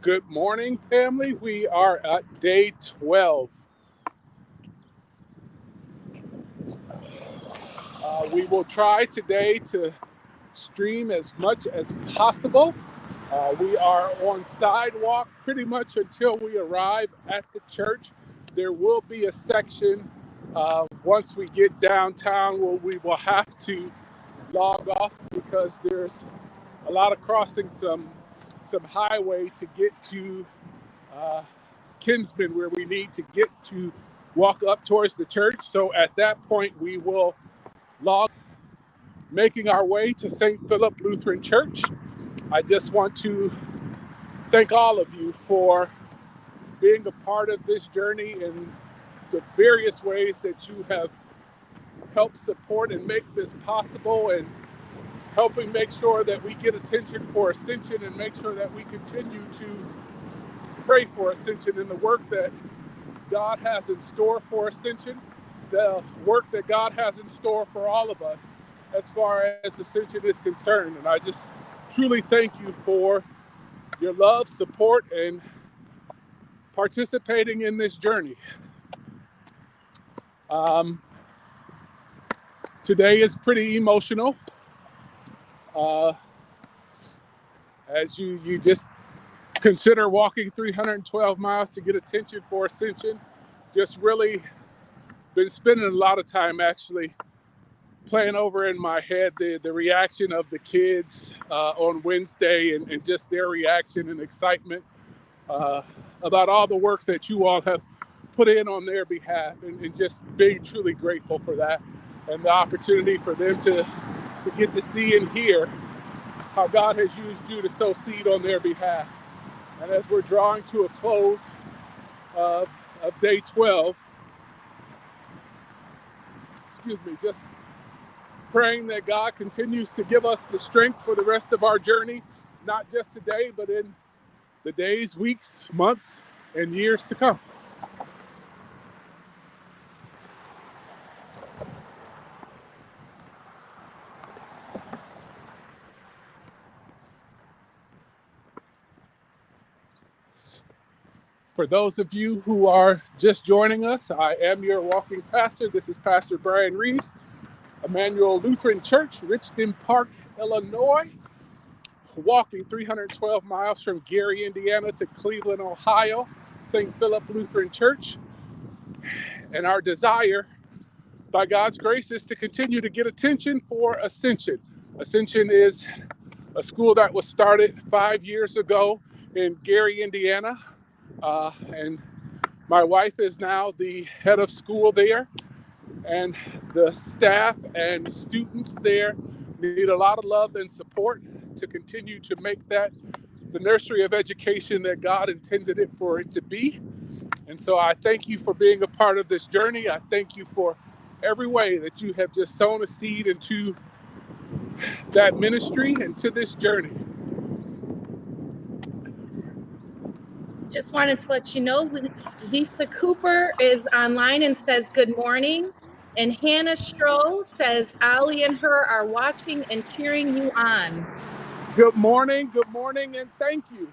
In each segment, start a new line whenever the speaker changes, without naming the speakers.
Good morning, family. We are at day 12. We will try today to stream as much as possible. We are on sidewalk pretty much until we arrive at the church. There will be a section once we get downtown where we will have to log off because there's a lot of crossing some highway to get to Kinsman, where we need to get to walk up towards the church. So at that point, we will log, making our way to St. Philip Lutheran Church. I just want to thank all of you for being a part of this journey in the various ways that you have helped support and make this possible, and helping make sure that we get attention for Ascension and make sure that we continue to pray for Ascension and the work that God has in store for Ascension, the work that God has in store for all of us as far as Ascension is concerned. And I just truly thank you for your love, support, and participating in this journey. Today is pretty emotional. As you just consider walking 312 miles to get attention for Ascension. Just really been spending a lot of time actually playing over in my head the reaction of the kids on Wednesday and just their reaction and excitement about all the work that you all have put in on their behalf, and just being truly grateful for that and the opportunity for them to get to see and hear how God has used you to sow seed on their behalf. And as we're drawing to a close of day 12, just praying that God continues to give us the strength for the rest of our journey, not just today, but in the days, weeks, months, and years to come. For those of you who are just joining us, I am your walking pastor. This is Pastor Bryan Reeves, Emmanuel Lutheran Church, Richmond Park, Illinois, walking 312 miles from Gary, Indiana to Cleveland, Ohio, St. Philip Lutheran Church. And our desire, by God's grace, is to continue to get attention for Ascension. Ascension is a school that was started 5 years ago in Gary, Indiana. And my wife is now the head of school there, and the staff and students there need a lot of love and support to continue to make that the nursery of education that God intended it for it to be. And so I thank you for being a part of this journey. I thank you for every way that you have just sown a seed into that ministry and to this journey.
Just wanted to let you know, Lisa Cooper is online and says good morning. And Hannah Stroh says Ali and her are watching and cheering you on.
Good morning, and thank you.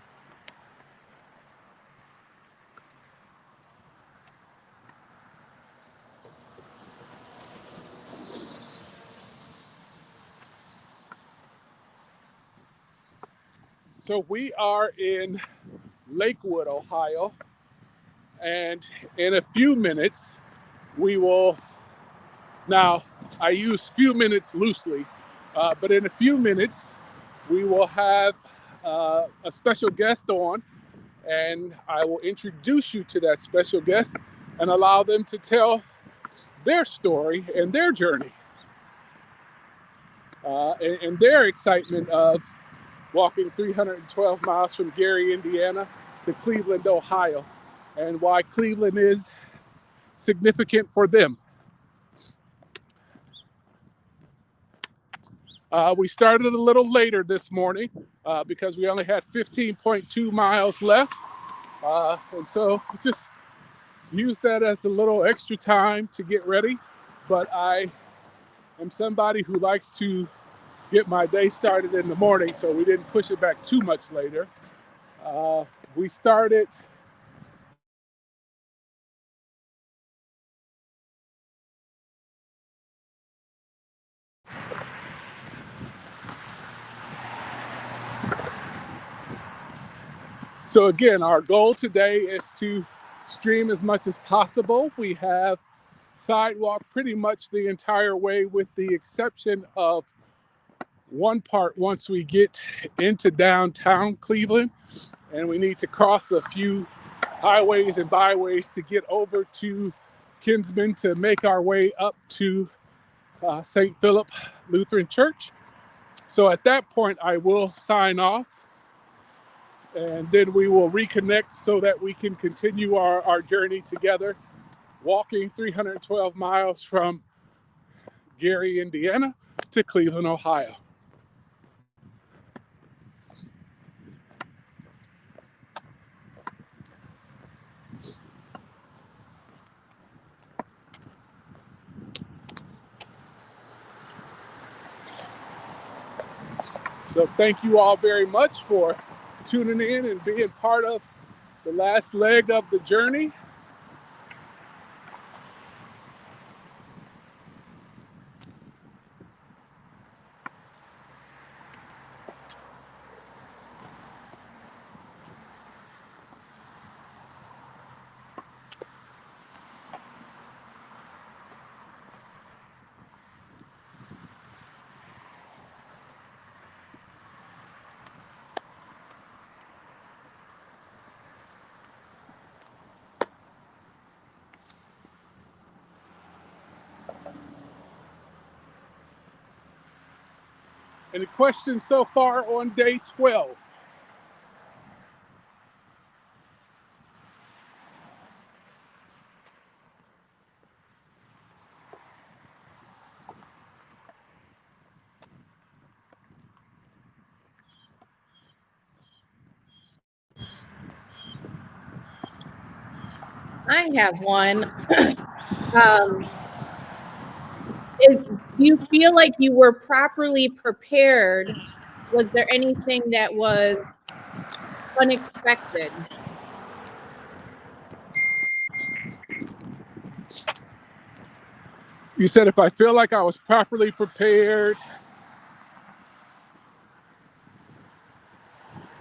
So we are in Lakewood, Ohio, and in a few minutes, we will, now I use few minutes loosely, but in a few minutes, we will have a special guest on, and I will introduce you to that special guest and allow them to tell their story and their journey and their excitement of walking 312 miles from Gary, Indiana to Cleveland, Ohio, and why Cleveland is significant for them. We started a little later this morning because we only had 15.2 miles left. And so just use that as a little extra time to get ready. But I am somebody who likes to get my day started in the morning, so we didn't push it back too much later. We started So again, our goal today is to stream as much as possible. We have sidewalk pretty much the entire way, with the exception of one part once we get into downtown Cleveland, and we need to cross a few highways and byways to get over to Kinsman to make our way up to St. Philip Lutheran Church. So at that point, I will sign off, and then we will reconnect so that we can continue our journey together, walking 312 miles from Gary, Indiana to Cleveland, Ohio. So thank you all very much for tuning in and being part of the last leg of the journey. Any questions so far on day 12?
I have one. Do you feel like you were properly prepared? Was there anything that was unexpected?
You said if I feel like I was properly prepared.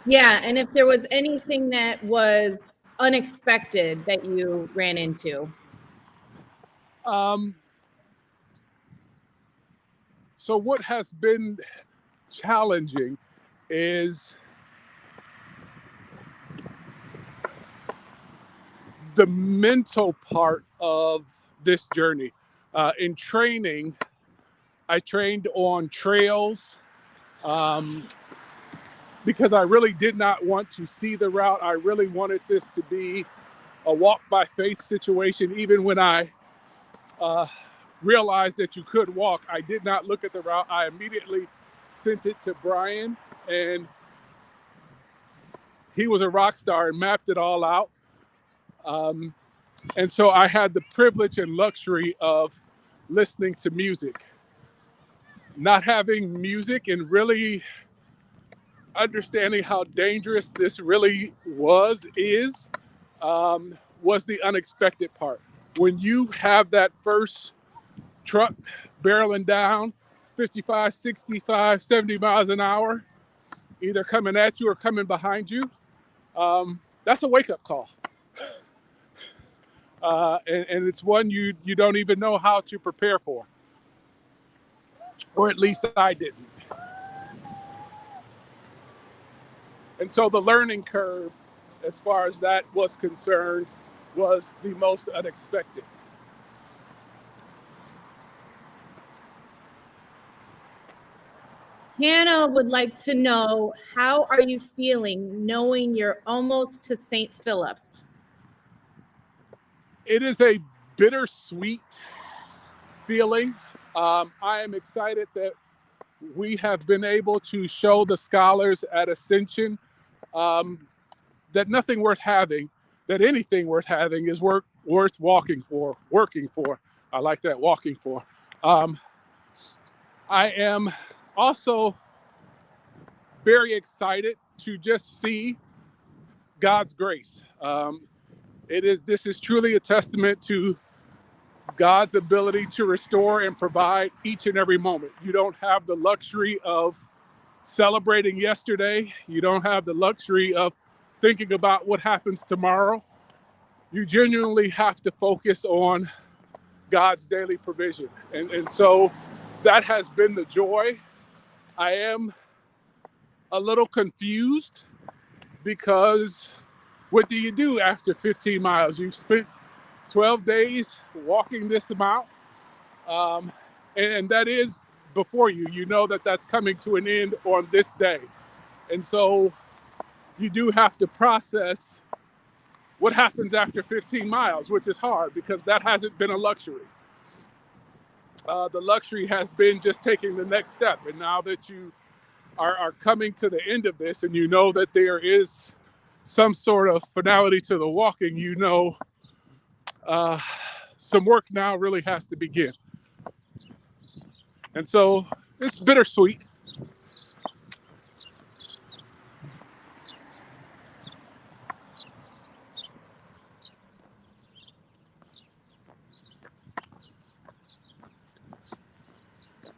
Yeah, and if there was anything that was unexpected that you ran into.
So what has been challenging is the mental part of this journey. In training, I trained on trails because I really did not want to see the route. I really wanted this to be a walk by faith situation. Even when I realized that you could walk, I did not look at the route. I immediately sent it to Bryan, and he was a rock star and mapped it all out. And so I had the privilege and luxury of listening to music. Not having music and really understanding how dangerous this really is the unexpected part. When you have that first truck barreling down 55, 65, 70 miles an hour, either coming at you or coming behind you, that's a wake-up call. And it's one you don't even know how to prepare for. Or at least I didn't. And so the learning curve, as far as that was concerned, was the most unexpected.
Hannah would like to know, how are you feeling knowing you're almost to St. Philip's?
It is a bittersweet feeling. I am excited that we have been able to show the scholars at Ascension that nothing worth having, that anything worth having is worth working for. I like that, walking for. I am also very excited to just see God's grace. This is truly a testament to God's ability to restore and provide each and every moment. You don't have the luxury of celebrating yesterday. You don't have the luxury of thinking about what happens tomorrow. You genuinely have to focus on God's daily provision. And so that has been the joy. I am a little confused because what do you do after 15 miles? You've spent 12 days walking this amount, and that is before you. You know that that's coming to an end on this day. And so you do have to process what happens after 15 miles, which is hard because that hasn't been a luxury. The luxury has been just taking the next step. And now that you are coming to the end of this and you know that there is some sort of finality to the walking, you know some work now really has to begin. And so it's bittersweet.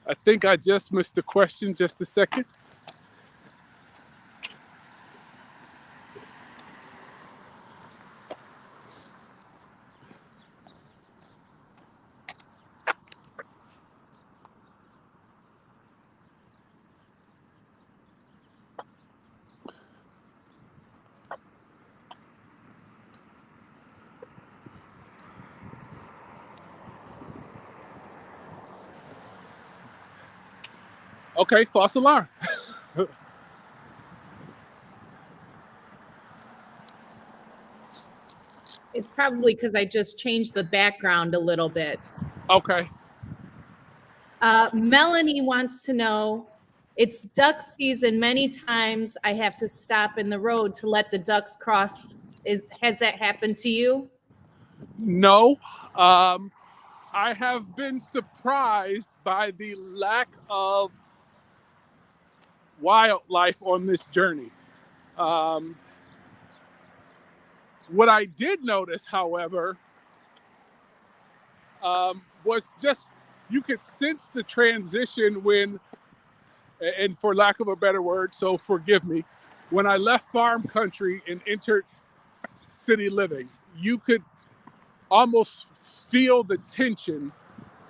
I think I just missed the question, just a second. Okay, false alarm.
It's probably because I just changed the background a little bit.
Okay.
Melanie wants to know, it's duck season. Many times I have to stop in the road to let the ducks cross. Has that happened to you?
No. I have been surprised by the lack of wildlife on this journey. What I did notice, however, was just you could sense the transition when, and for lack of a better word, so forgive me, when I left farm country and entered city living, you could almost feel the tension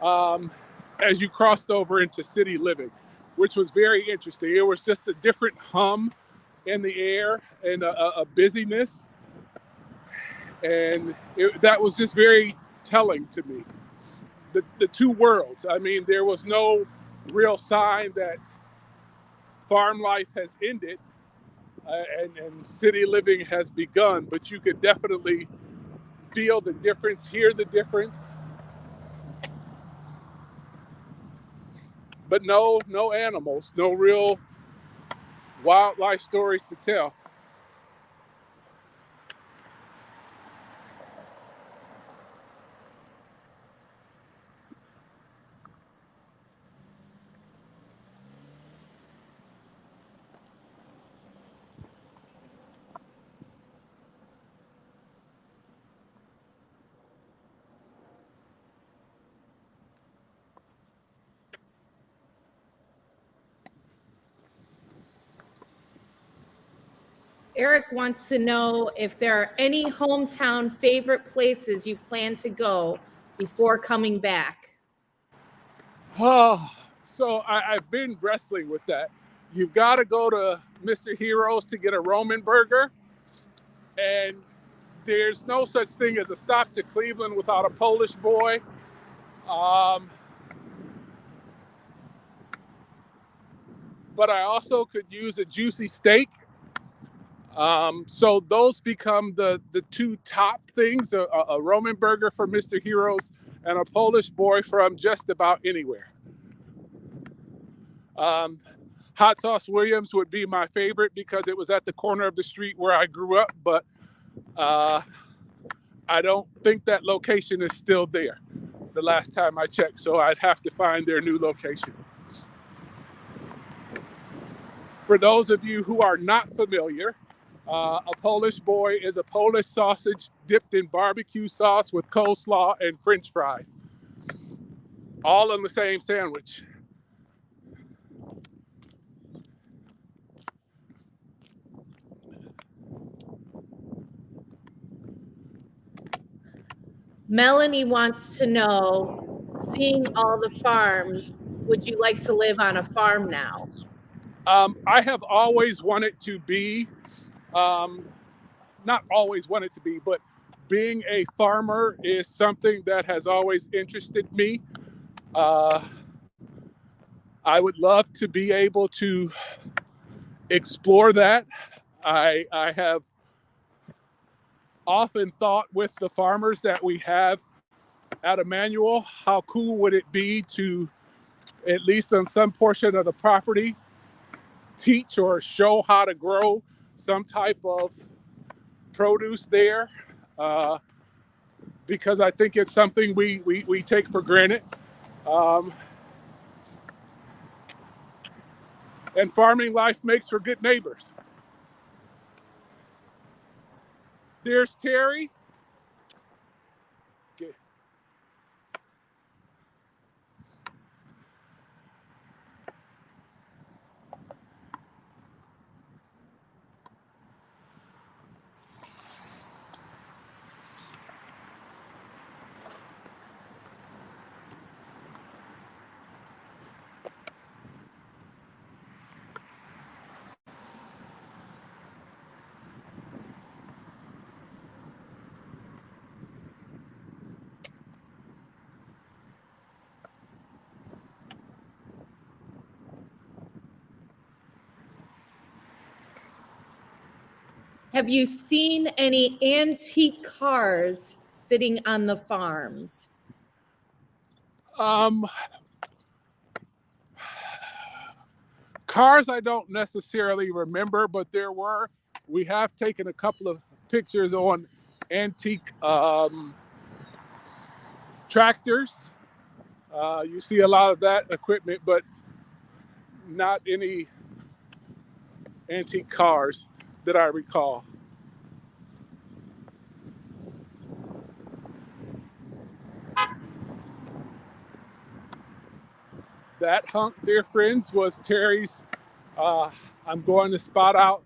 as you crossed over into city living, which was very interesting. It was just a different hum in the air and a busyness. And that was just very telling to me. The two worlds. I mean, there was no real sign that farm life has ended and city living has begun, but you could definitely feel the difference, hear the difference. But no animals, no real wildlife stories to tell.
Eric wants to know if there are any hometown favorite places you plan to go before coming back.
Oh, so I've been wrestling with that. You've got to go to Mr. Heroes to get a Roman burger. And there's no such thing as a stop to Cleveland without a Polish boy. But I also could use a juicy steak. So those become the two top things, a Roman burger from Mr. Heroes and a Polish boy from just about anywhere. Hot Sauce Williams would be my favorite because it was at the corner of the street where I grew up, but I don't think that location is still there the last time I checked, so I'd have to find their new location. For those of you who are not familiar, A Polish boy is a Polish sausage dipped in barbecue sauce with coleslaw and French fries, all in the same sandwich.
Melanie wants to know, seeing all the farms, would you like to live on a farm now?
I have always wanted to be, not always wanted to be, but being a farmer is something that has always interested me. I would love to be able to explore that. I have often thought with the farmers that we have at Emmanuel, how cool would it be to, at least on some portion of the property, teach or show how to grow some type of produce there, because I think it's something we take for granted. And farming life makes for good neighbors. There's Terry. Okay.
Have you seen any antique cars sitting on the farms?
Cars I don't necessarily remember, but there were. We have taken a couple of pictures on antique tractors. You see a lot of that equipment, but not any antique cars that I recall. That hunk, dear friends, was Terry's. I'm going to scout out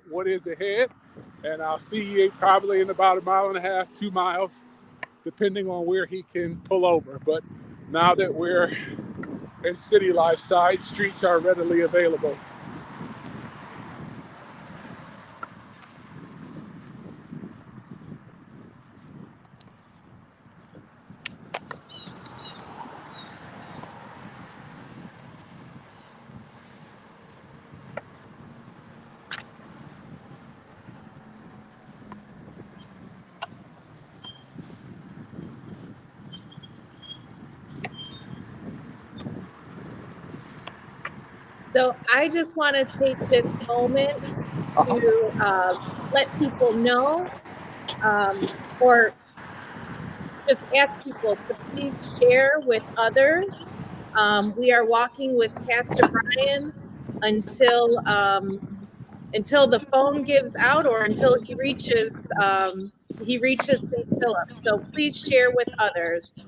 what is ahead, and I'll see you probably in about 1.5 miles, 2 miles, depending on where he can pull over. But now that we're in city life, side streets are readily available.
So I just want to take this moment to let people know, or just ask people to please share with others. We are walking with Pastor Bryan until the phone gives out, or until he reaches St. Philip. So please share with others.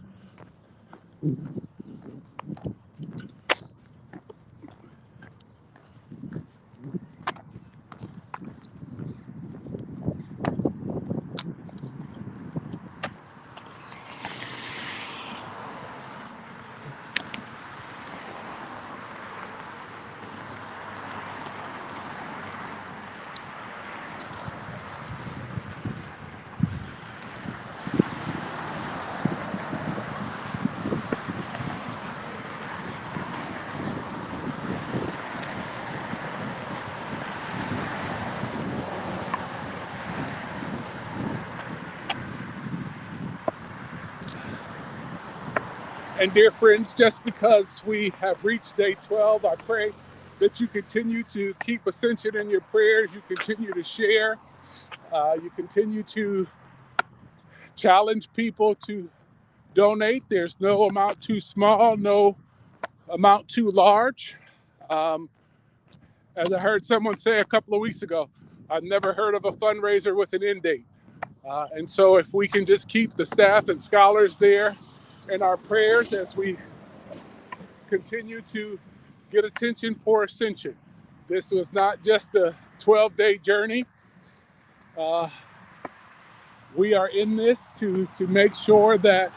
And dear friends, just because we have reached day 12, I pray that you continue to keep Ascension in your prayers. You continue to share. You continue to challenge people to donate. There's no amount too small, no amount too large. As I heard someone say a couple of weeks ago, I've never heard of a fundraiser with an end date. And so if we can just keep the staff and scholars there in our prayers as we continue to get attention for Ascension. This was not just a 12-day journey. We are in this to make sure that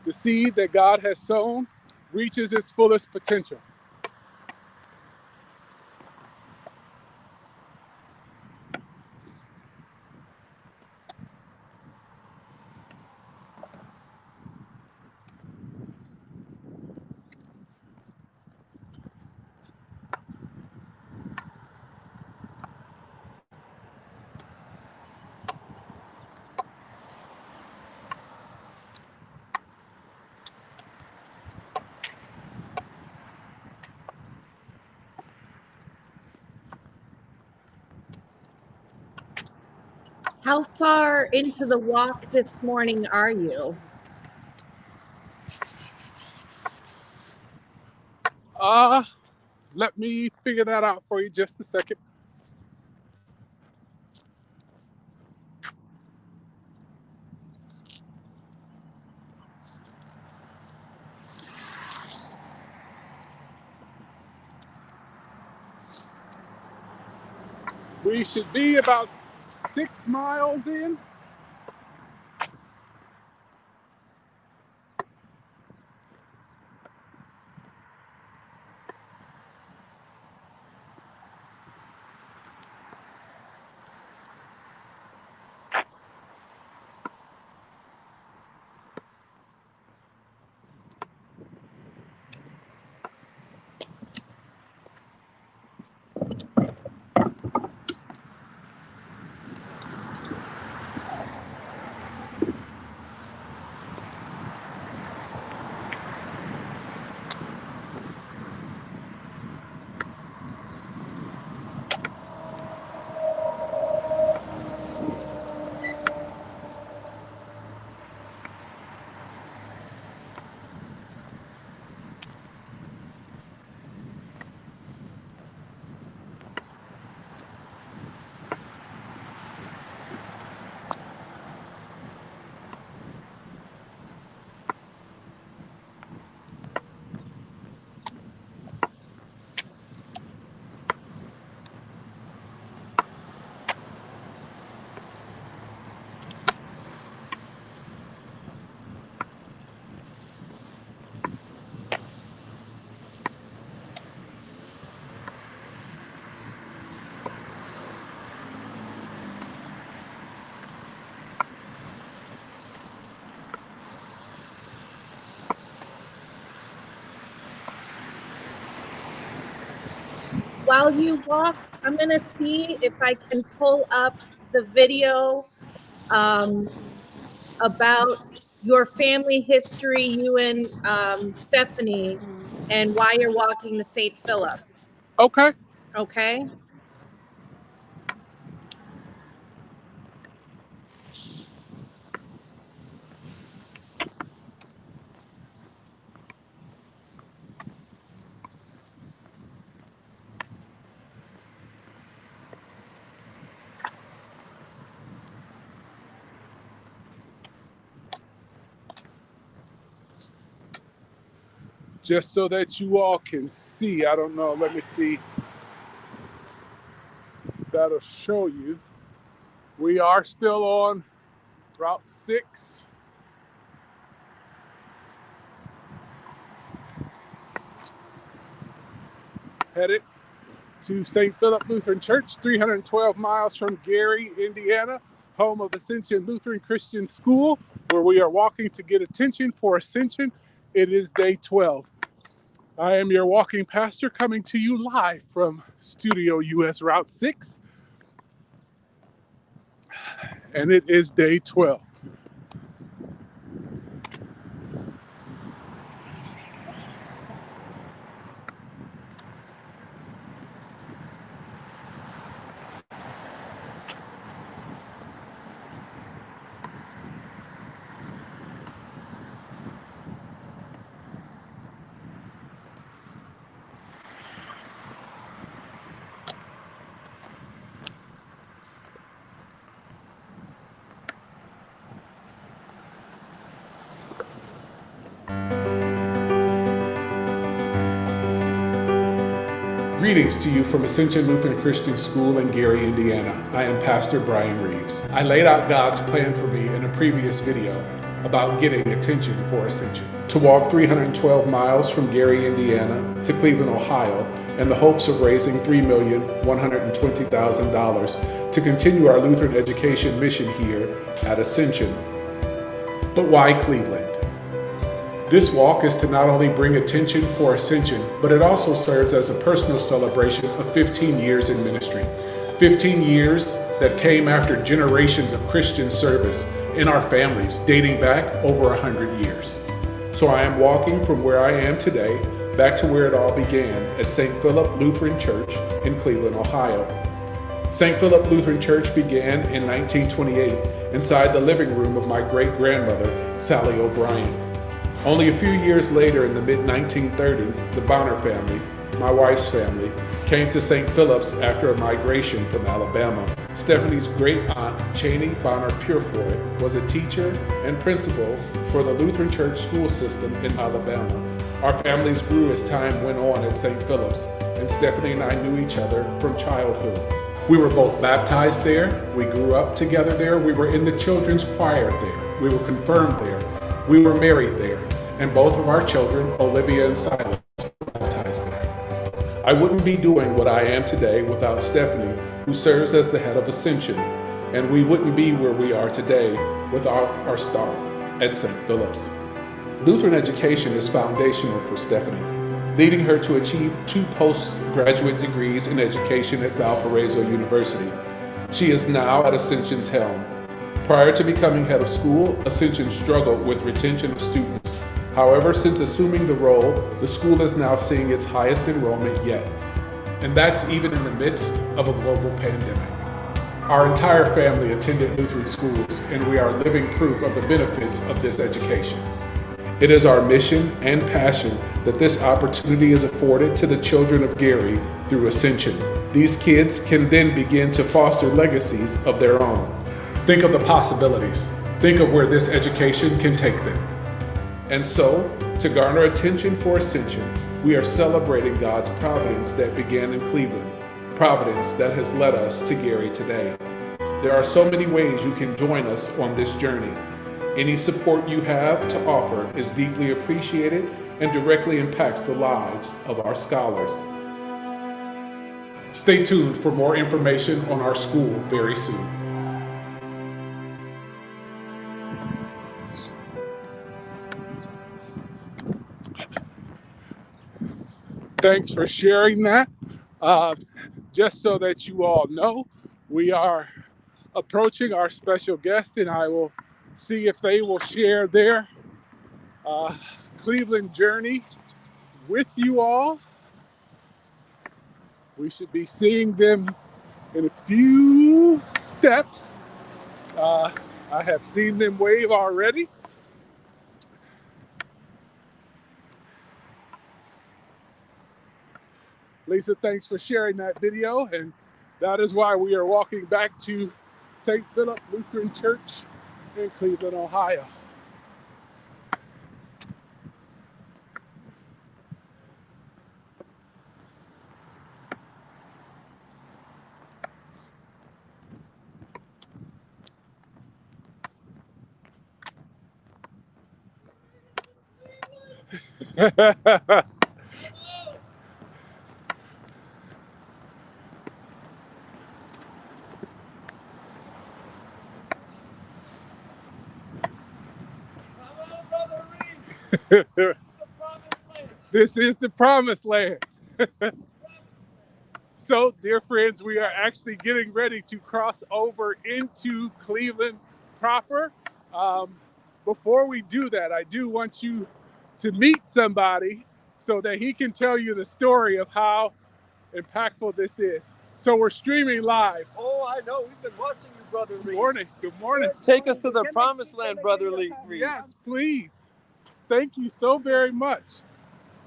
the seed that God has sown reaches its fullest potential.
How far into the walk this morning are you?
Let me figure that out for you just a second. We should be about 6 miles in.
While you walk, I'm going to see if I can pull up the video about your family history, you and Stephanie, and why you're walking to St. Philip.
Okay.
Okay?
Just so that you all can see, I don't know, let me see. That'll show you. We are still on Route 6. Headed to St. Philip Lutheran Church, 312 miles from Gary, Indiana, home of Ascension Lutheran Christian School, where we are walking to get attention for Ascension. It is day 12. I am your walking pastor coming to you live from Studio US Route 6, and it is day 12. Greetings to you from Ascension Lutheran Christian School in Gary, Indiana. I am Pastor Bryan Reeves. I laid out God's plan for me in a previous video about getting attention for Ascension. To walk 312 miles from Gary, Indiana to Cleveland, Ohio, in the hopes of raising $3,120,000 to continue our Lutheran education mission here at Ascension. But why Cleveland? This walk is to not only bring attention for Ascension, but it also serves as a personal celebration of 15 years in ministry. 15 years that came after generations of Christian service in our families dating back over 100 years. So I am walking from where I am today back to where it all began at St. Philip Lutheran Church in Cleveland, Ohio. St. Philip Lutheran Church began in 1928 inside the living room of my great-grandmother, Sally O'Brien. Only a few years later, in the mid-1930s, the Bonner family, my wife's family, came to St. Philip's after a migration from Alabama. Stephanie's great-aunt, Cheney Bonner Purefoy, was a teacher and principal for the Lutheran Church school system in Alabama. Our families grew as time went on at St. Philip's, and Stephanie and I knew each other from childhood. We were both baptized there, we grew up together there, we were in the children's choir there, we were confirmed there, we were married there, and both of our children, Olivia and Silas, were baptized there. I wouldn't be doing what I am today without Stephanie, who serves as the head of Ascension, and we wouldn't be where we are today without our start at St. Philip's. Lutheran education is foundational for Stephanie, leading her to achieve 2 postgraduate degrees in education at Valparaiso University. She is now at Ascension's helm. Prior to becoming head of school, Ascension struggled with retention of students. However, since assuming the role, the school is now seeing its highest enrollment yet. And that's even in the midst of a global pandemic. Our entire family attended Lutheran schools, and we are living proof of the benefits of this education. It is our mission and passion that this opportunity is afforded to the children of Gary through Ascension. These kids can then begin to foster legacies of their own. Think of the possibilities. Think of where this education can take them. And so, to garner attention for Ascension, we are celebrating God's providence that began in Cleveland, providence that has led us to Gary today. There are so many ways you can join us on this journey. Any support you have to offer is deeply appreciated and directly impacts the lives of our scholars. Stay tuned for more information on our school very soon. Thanks for sharing that. Just so that you all know, we are approaching our special guest, and I will see if they will share their Cleveland journey with you all. We should be seeing them in a few steps. I have seen them wave already. Lisa, thanks for sharing that video, and that is why we are walking back to St. Philip Lutheran Church in Cleveland, Ohio. This is the promised land. So, dear friends, we are actually getting ready to cross over into Cleveland proper. Before we do that, I do want you to meet somebody so that he can tell you the story of how impactful this is. So we're streaming live.
Oh, I know. We've been watching you, Brother Reeves.
Good morning. Good morning.
Take us to the promised land, Brother Reeves.
Yes, please. Thank you so very much.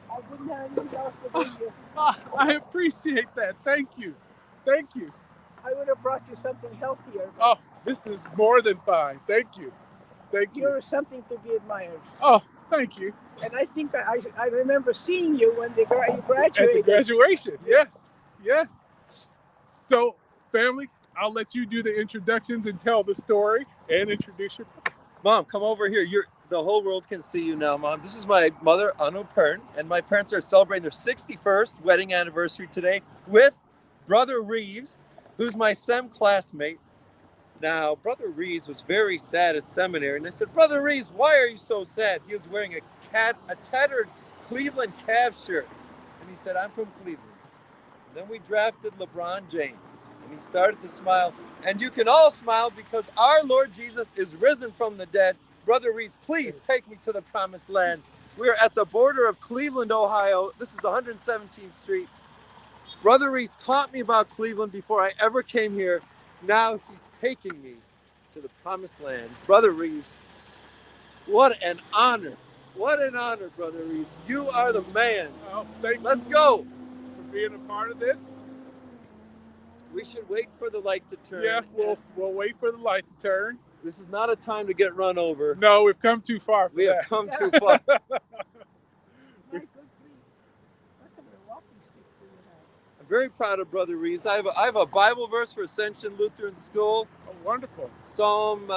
I wouldn't have anything else to bring you.
I appreciate that. Thank you. Thank you.
I would have brought you something healthier.
Oh, this is more than fine. Thank you. Thank you.
You're something to be admired.
Oh, Thank you.
And I think I remember seeing you when you graduated.
At the graduation, yes. So, family, I'll let you do the introductions and tell the story and introduce your
Mom, come over here. The whole world can see you now, Mom. This is my mother, Anu Pern, and my parents are celebrating their 61st wedding anniversary today with Brother Reeves, who's my SEM classmate. Now, Brother Reeves was very sad at seminary, and I said, Brother Reeves, why are you so sad? He was wearing a tattered Cleveland Cavs shirt, and he said, I'm from Cleveland. And then we drafted LeBron James, and he started to smile, and you can all smile because our Lord Jesus is risen from the dead. Brother Reeves, please take me to the promised land. We're at the border of Cleveland, Ohio. This is 117th Street. Brother Reeves taught me about Cleveland before I ever came here. Now he's taking me to the promised land. Brother Reeves, what an honor. What an honor, Brother Reeves. You are the man.
Oh, thank
Let's
you
go.
for being a part of this.
We should wait for the light to turn.
Yeah, we'll wait for the light to turn.
This is not a time to get run over.
No, we've come too far for
We
that.
have come too far.
My good grief. What kind of walking stick do you have?
I'm very proud of Brother Reeves. I have a Bible verse for Ascension Lutheran School.
Oh, wonderful.
Psalm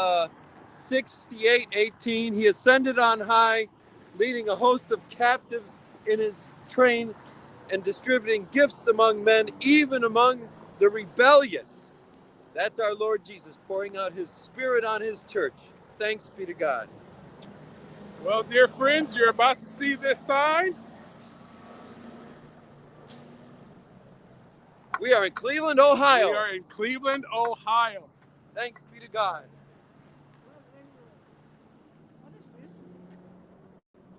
68:18. He ascended on high, leading a host of captives in his train and distributing gifts among men, even among the rebellious. That's our Lord Jesus pouring out his Spirit on his church. Thanks be to God.
Well, dear friends, you're about to see this sign.
We are in Cleveland, Ohio.
We are in Cleveland, Ohio.
Thanks be to God.
Well, anyway, what is this?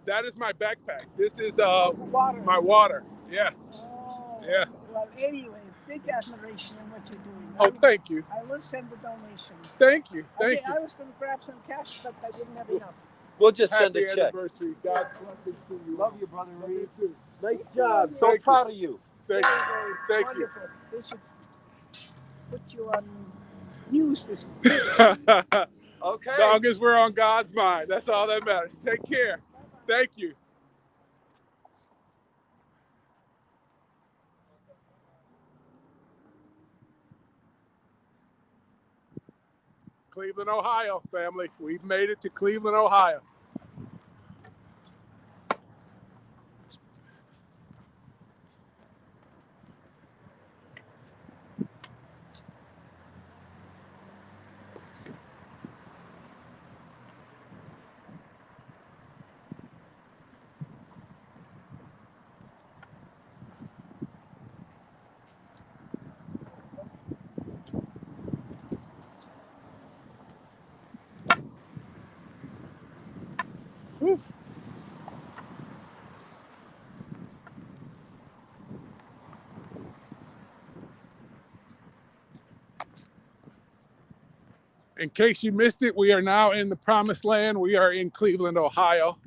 That is my backpack. This is
Water.
my water. Yeah.
Oh,
Yeah.
Well, anyway, big admiration in what you're doing.
Oh, thank you.
I will send the donation.
Thank you.
Okay,
Thank you.
I was going to grab some cash, but I didn't have enough.
We'll just send
Happy
a check.
anniversary. God bless you.
Love you, Brother
Love you
Reeves.
too.
Nice job.
Thank
So
you.
proud of you.
Thank you.
Very
Thank
wonderful. They should put you on news this week.
Okay.
As long as we're on God's mind, that's all that matters. Take care. Thank you. Cleveland, Ohio, family. We've made it to Cleveland, Ohio. Whew. In case you missed it, we are now in the promised land. We are in Cleveland, Ohio.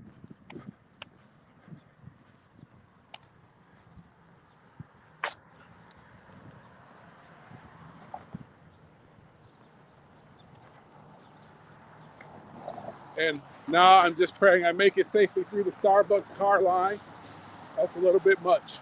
And now I'm just praying I make it safely through the Starbucks car line. That's a little bit much.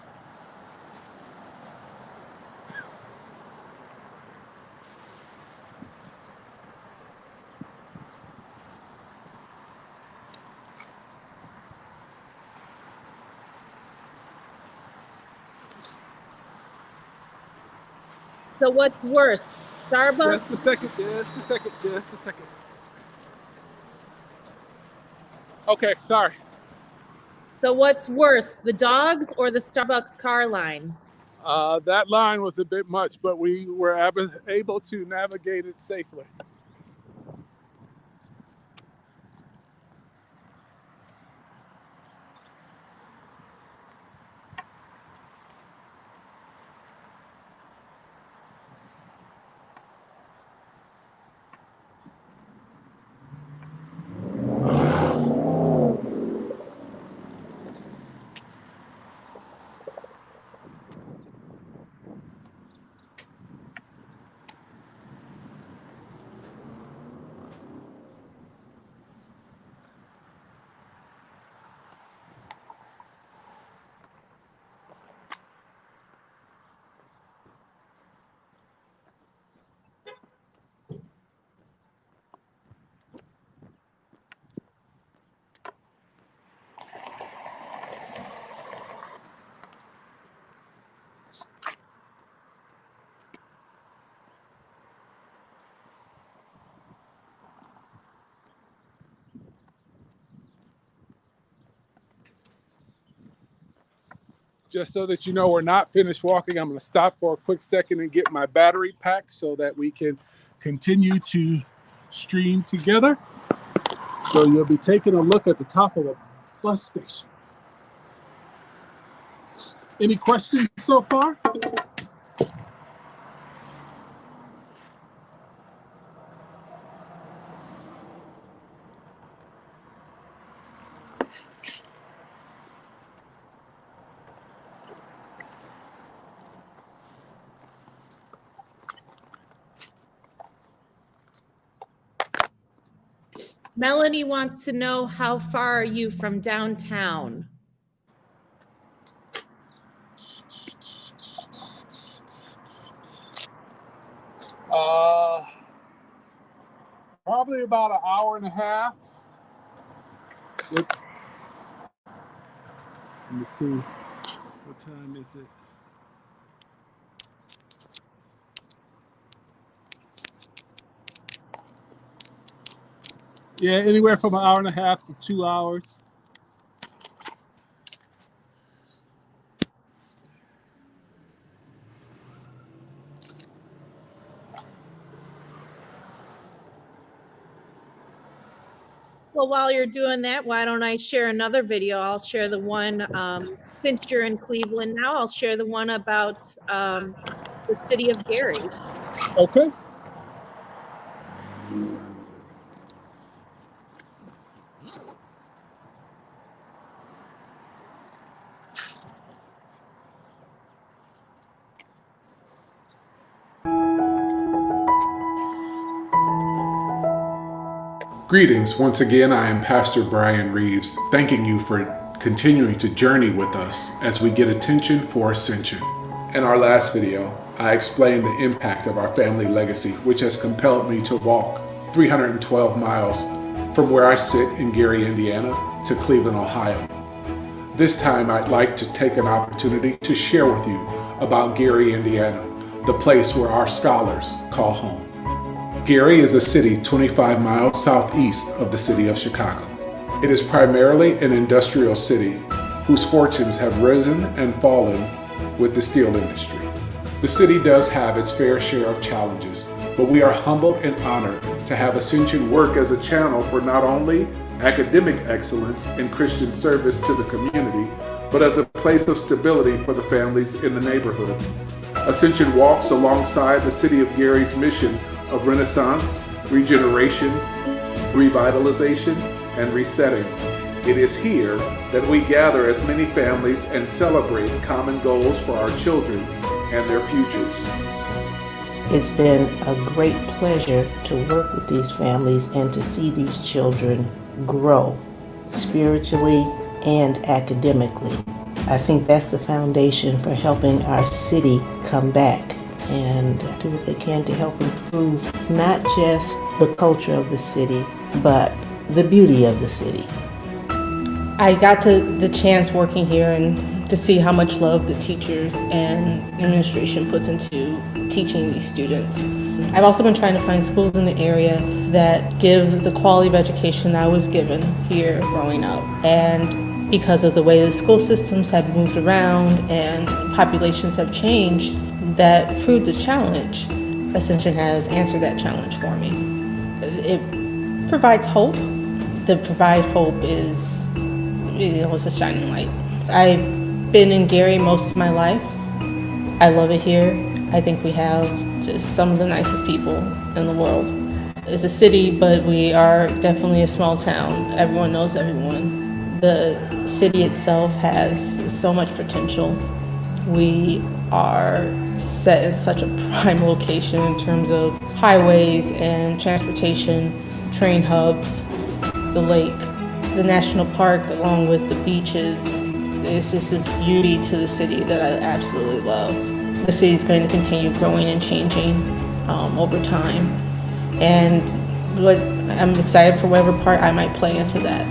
So what's worse, Starbucks?
Just a second. Okay, sorry.
So what's worse, the dogs or the Starbucks car line?
That line was a bit much, but we were able to navigate it safely. Just so that you know we're not finished walking, I'm going to stop for a quick second and get my battery pack so that we can continue to stream together. So you'll be taking a look at the top of the bus station. Any questions so far?
Melanie wants to know, how far are you from downtown?
Probably about an hour and a half. Let me see. What time is it? Yeah, anywhere from an hour and a half to 2 hours.
Well, while you're doing that, why don't I share another video? I'll share the one, since you're in Cleveland now, I'll share the one about the city of Gary.
Okay. Greetings. Once again, I am Pastor Bryan Reeves, thanking you for continuing to journey with us as we get attention for Ascension. In our last video, I explained the impact of our family legacy, which has compelled me to walk 312 miles from where I sit in Gary, Indiana, to Cleveland, Ohio. This time, I'd like to take an opportunity to share with you about Gary, Indiana, the place where our scholars call home. Gary is a city 25 miles southeast of the city of Chicago. It is primarily an industrial city whose fortunes have risen and fallen with the steel industry. The city does have its fair share of challenges, but we are humbled and honored to have Ascension work as a channel for not only academic excellence and Christian service to the community, but as a place of stability for the families in the neighborhood. Ascension walks alongside the city of Gary's mission of renaissance, regeneration, revitalization, and resetting. It is here that we gather as many families and celebrate common goals for our children and their futures.
It's been a great pleasure to work with these families and to see these children grow spiritually and academically. I think that's the foundation for helping our city come back and do what they can to help improve not just the culture of the city, but the beauty of the city.
I got the chance working here and to see how much love the teachers and administration puts into teaching these students. I've also been trying to find schools in the area that give the quality of education I was given here growing up. And because of the way the school systems have moved around and populations have changed, that proved the challenge. Ascension has answered that challenge for me. It provides hope. To provide hope is, it's a shining light. I've been in Gary most of my life. I love it here. I think we have just some of the nicest people in the world. It's a city, but we are definitely a small town. Everyone knows everyone. The city itself has so much potential. We are set in such a prime location in terms of highways and transportation, train hubs, the lake, the national park, along with the beaches. It's just this beauty to the city that I absolutely love. The city is going to continue growing and changing over time, and I'm excited for whatever part I might play into that.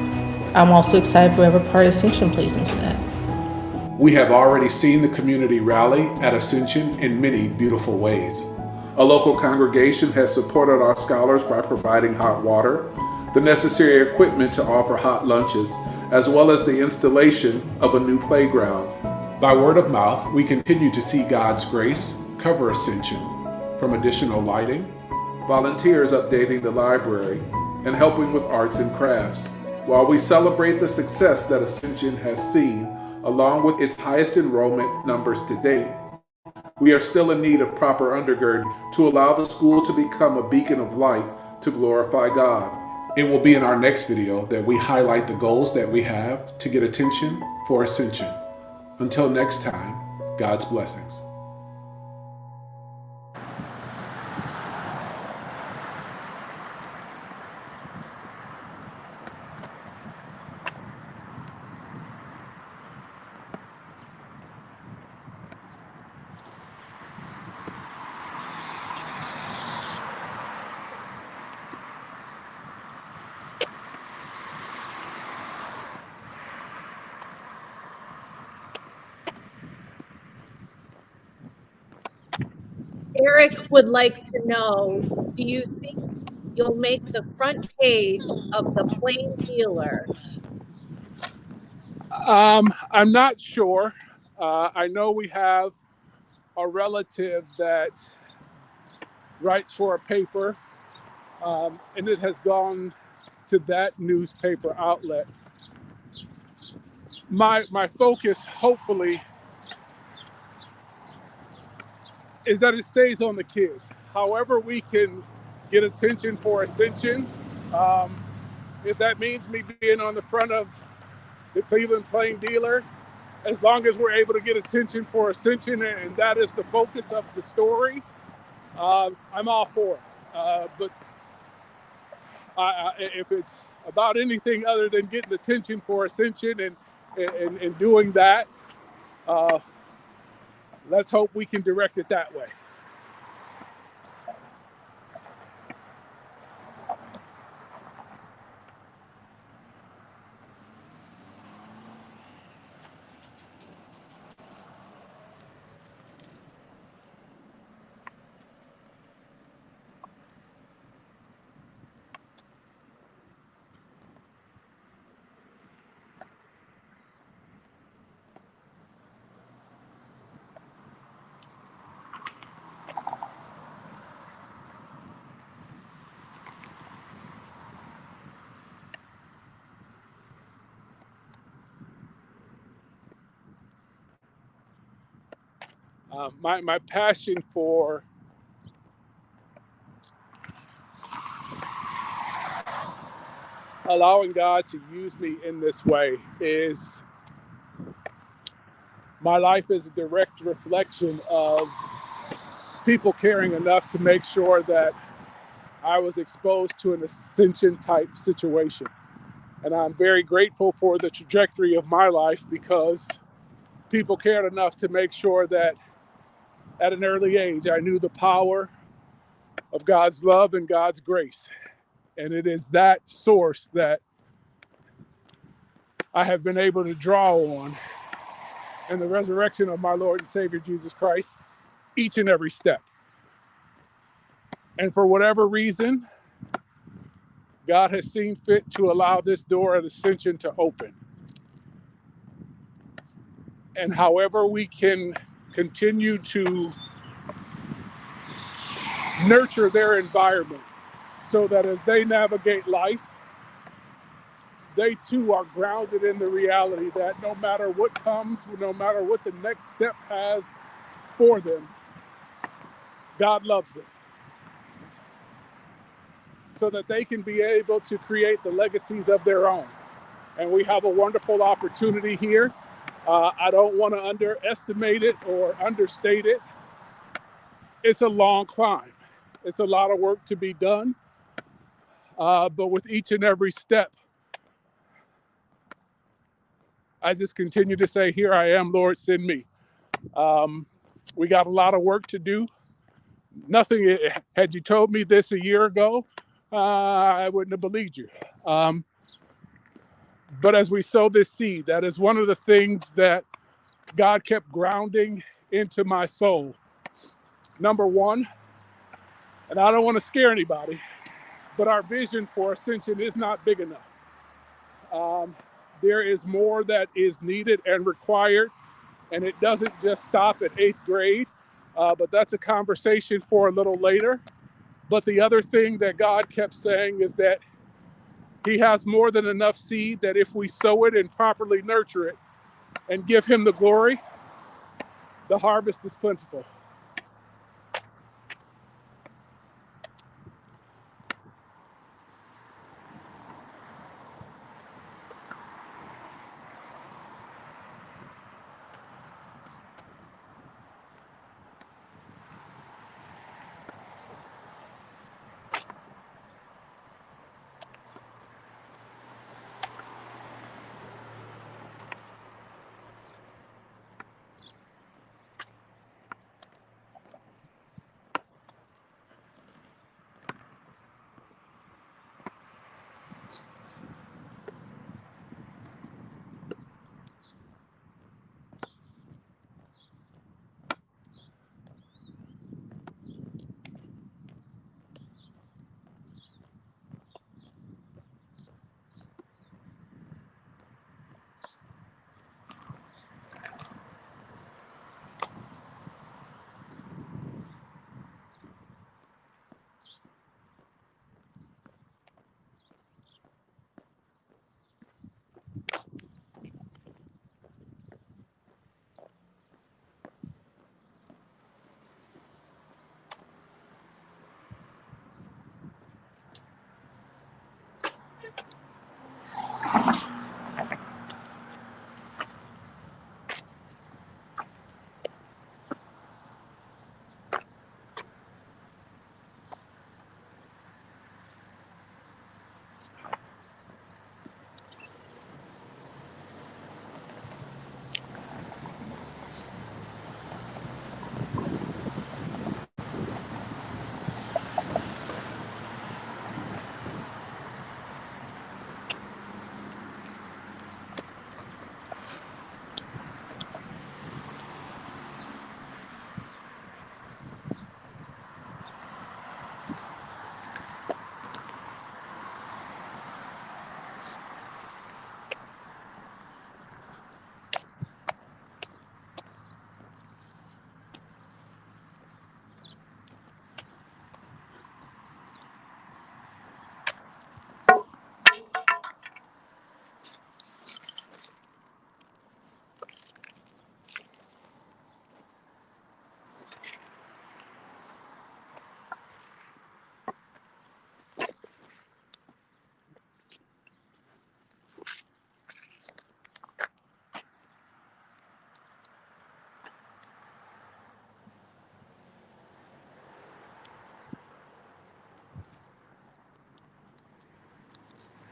I'm also excited for whatever part Ascension plays into that.
We have already seen the community rally at Ascension in many beautiful ways. A local congregation has supported our scholars by providing hot water, the necessary equipment to offer hot lunches, as well as the installation of a new playground. By word of mouth, we continue to see God's grace cover Ascension, from additional lighting, volunteers updating the library, and helping with arts and crafts. While we celebrate the success that Ascension has seen, along with its highest enrollment numbers to date, we are still in need of proper undergirding to allow the school to become a beacon of light to glorify God. It will be in our next video that we highlight the goals that we have to get attention for Ascension. Until next time, God's blessings.
Eric would like to know, do you think you'll make the front page of the Plain Dealer?
I'm not sure. I know we have a relative that writes for a paper, and it has gone to that newspaper outlet. My focus, hopefully, is that it stays on the kids. However we can get attention for Ascension, if that means me being on the front of the Cleveland Plain Dealer, as long as we're able to get attention for Ascension and that is the focus of the story, I'm all for it. But if it's about anything other than getting attention for Ascension and doing that, let's hope we can direct it that way. My passion for allowing God to use me in this way is my life is a direct reflection of people caring enough to make sure that I was exposed to an Ascension type situation. And I'm very grateful for the trajectory of my life because people cared enough to make sure that at an early age, I knew the power of God's love and God's grace. And it is that source that I have been able to draw on in the resurrection of my Lord and Savior Jesus Christ each and every step. And for whatever reason, God has seen fit to allow this door of Ascension to open. And however we can continue to nurture their environment so that as they navigate life, they too are grounded in the reality that no matter what comes, no matter what the next step has for them, God loves them. So that they can be able to create the legacies of their own. And we have a wonderful opportunity here. I don't want to underestimate it or understate it. It's a long climb. It's a lot of work to be done. But with each and every step, I just continue to say, here I am, Lord, send me. We got a lot of work to do. Nothing, had you told me this a year ago, I wouldn't have believed you. But as we sow this seed, that is one of the things that God kept grounding into my soul. Number one, and I don't want to scare anybody, but our vision for Ascension is not big enough. There is more that is needed and required And it doesn't just stop at 8th grade, but that's a conversation for a little later. But the other thing that God kept saying is that he has more than enough seed that if we sow it and properly nurture it and give him the glory, the harvest is plentiful.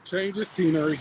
Change the scenery.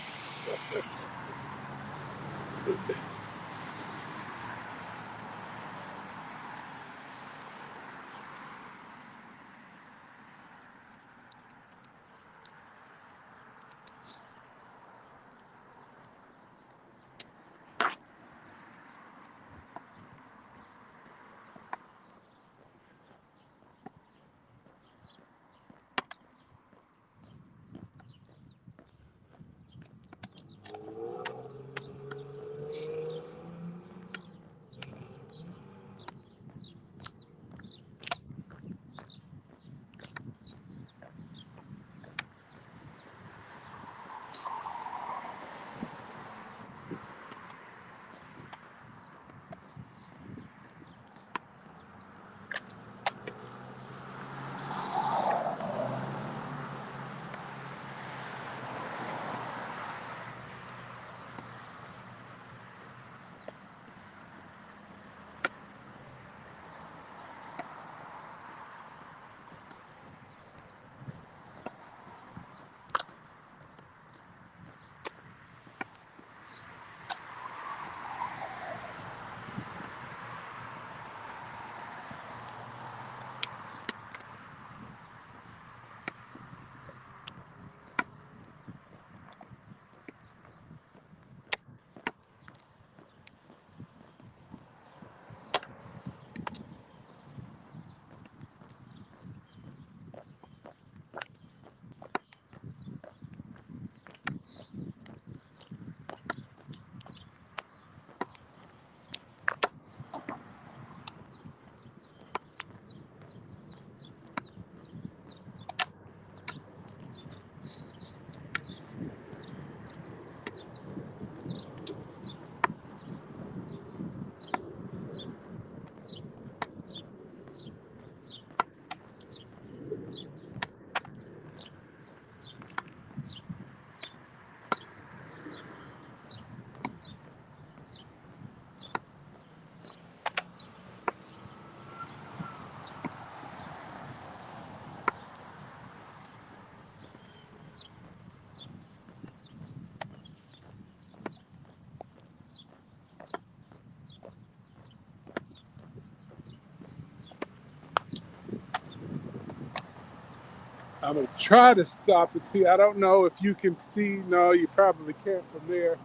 I'm going to try to stop and see. I don't know if you can see. No, you probably can't from there.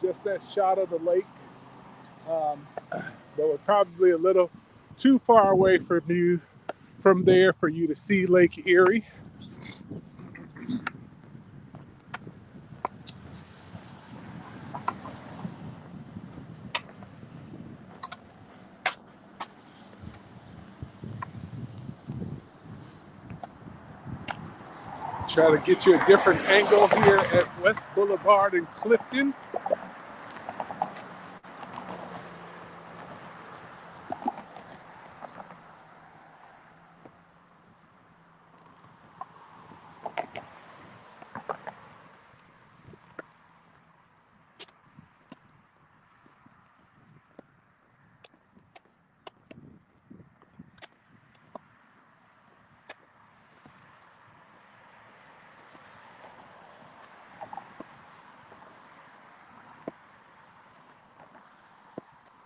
Just that shot of the lake. But we're probably a little too far away from you from there for you to see Lake Erie. Try to get you a different angle here at West Boulevard in Clifton.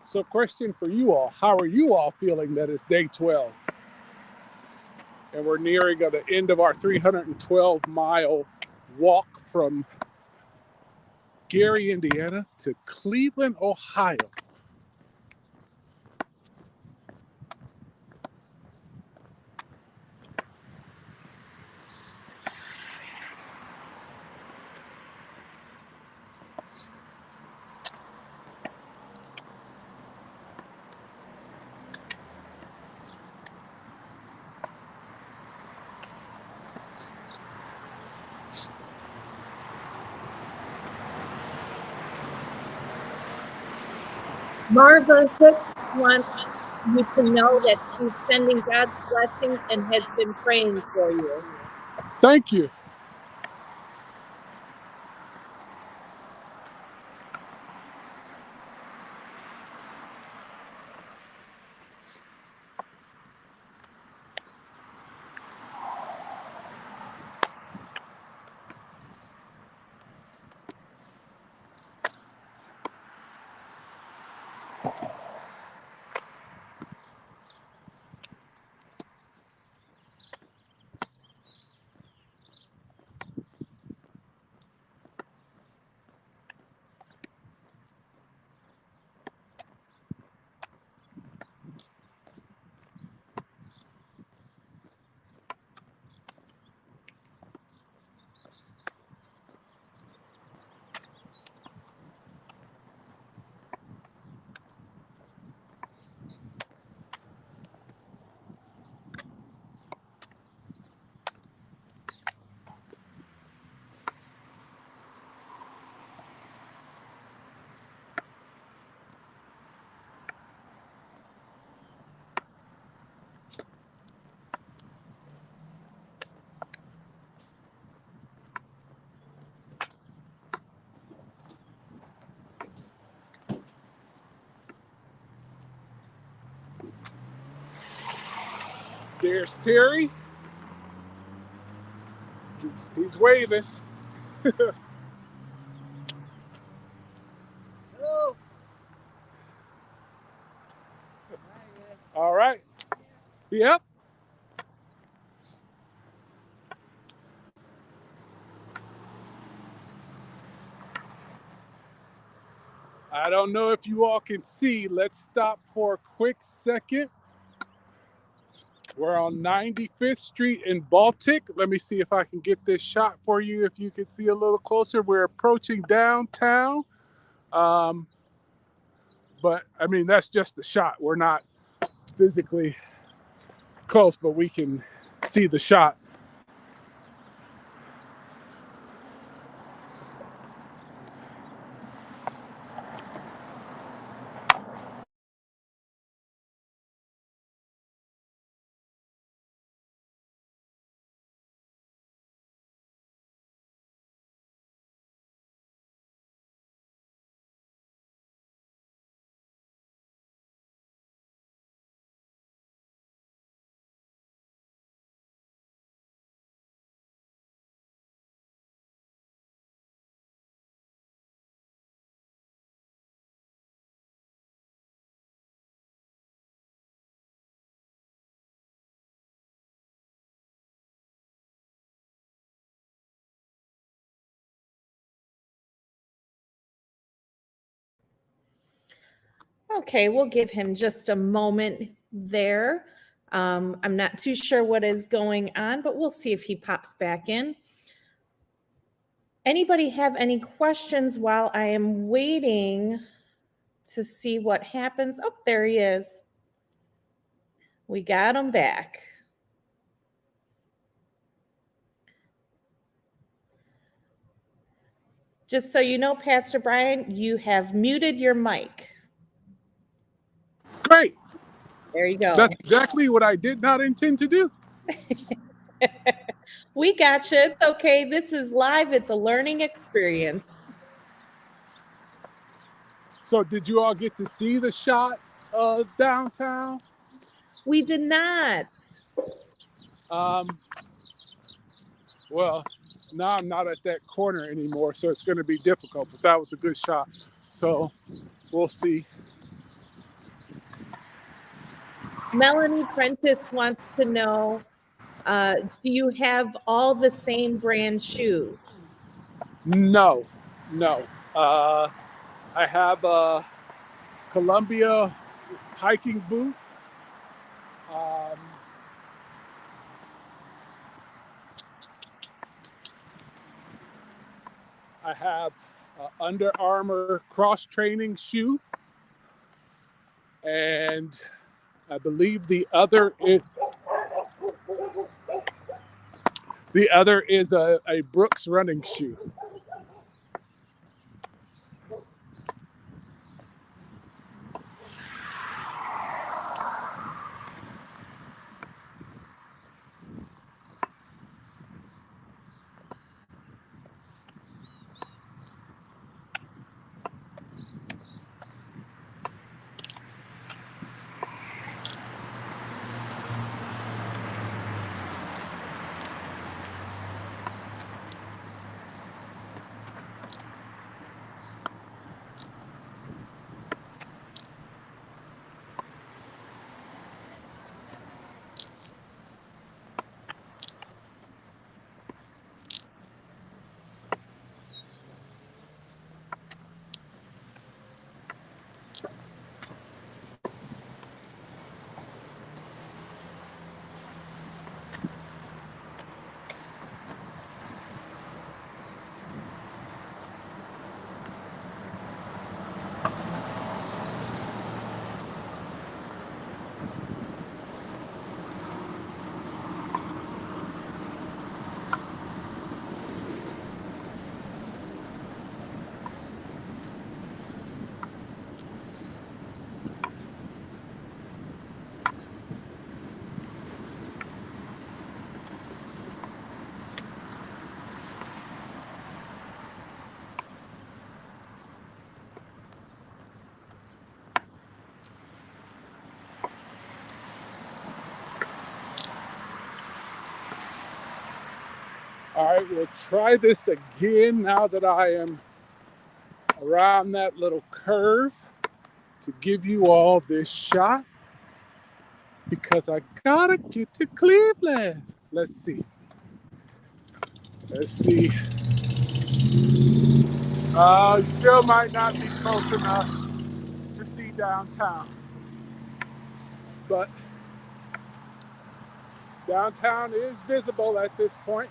So question for you all, how are you all feeling that it's day 12? And we're nearing the end of our 312-mile walk from Gary, Indiana to Cleveland, Ohio.
Marva Hicks wants you to know that she's sending God's blessings and has been praying for you.
Thank you. There's Terry. He's waving.
Hello.
All right. Yep. I don't know if you all can see. Let's stop for a quick second. We're on 95th Street in Baltic. Let me see if I can get this shot for you if you can see a little closer. We're approaching downtown. But, I mean, that's just the shot. We're not physically close, but we can see the shot.
Okay, we'll give him just a moment there. I'm not too sure what is going on, but we'll see if he pops back in. Anybody have any questions while I am waiting to see what happens? Oh, there he is. We got him back. Just so you know, Pastor Bryan, you have muted your mic.
Great.
There you go.
That's exactly what I did not intend to do.
We got you. It's okay. This is live. It's a learning experience.
So did you all get to see the shot of downtown?
We did not.
Well, now I'm not at that corner anymore, so it's going to be difficult, but that was a good shot. So we'll see.
Melanie Prentice wants to know, do you have all the same brand shoes?
No. I have a Columbia hiking boot. I have an Under Armour cross-training shoe. And I believe the other is a Brooks running shoe. All right, we'll try this again now that I am around that little curve to give you all this shot because I gotta get to Cleveland. Let's see. You still might not be close enough to see downtown, but downtown is visible at this point.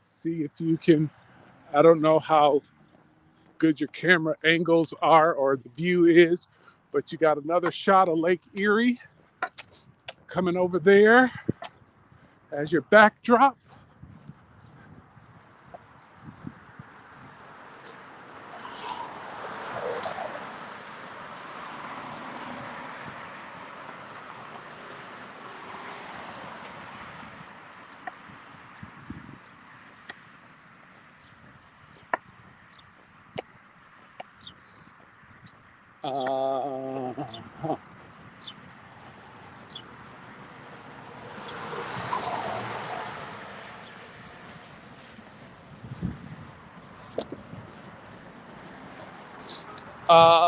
See if you can, I don't know how good your camera angles are or the view is, but you got another shot of Lake Erie coming over there as your backdrop.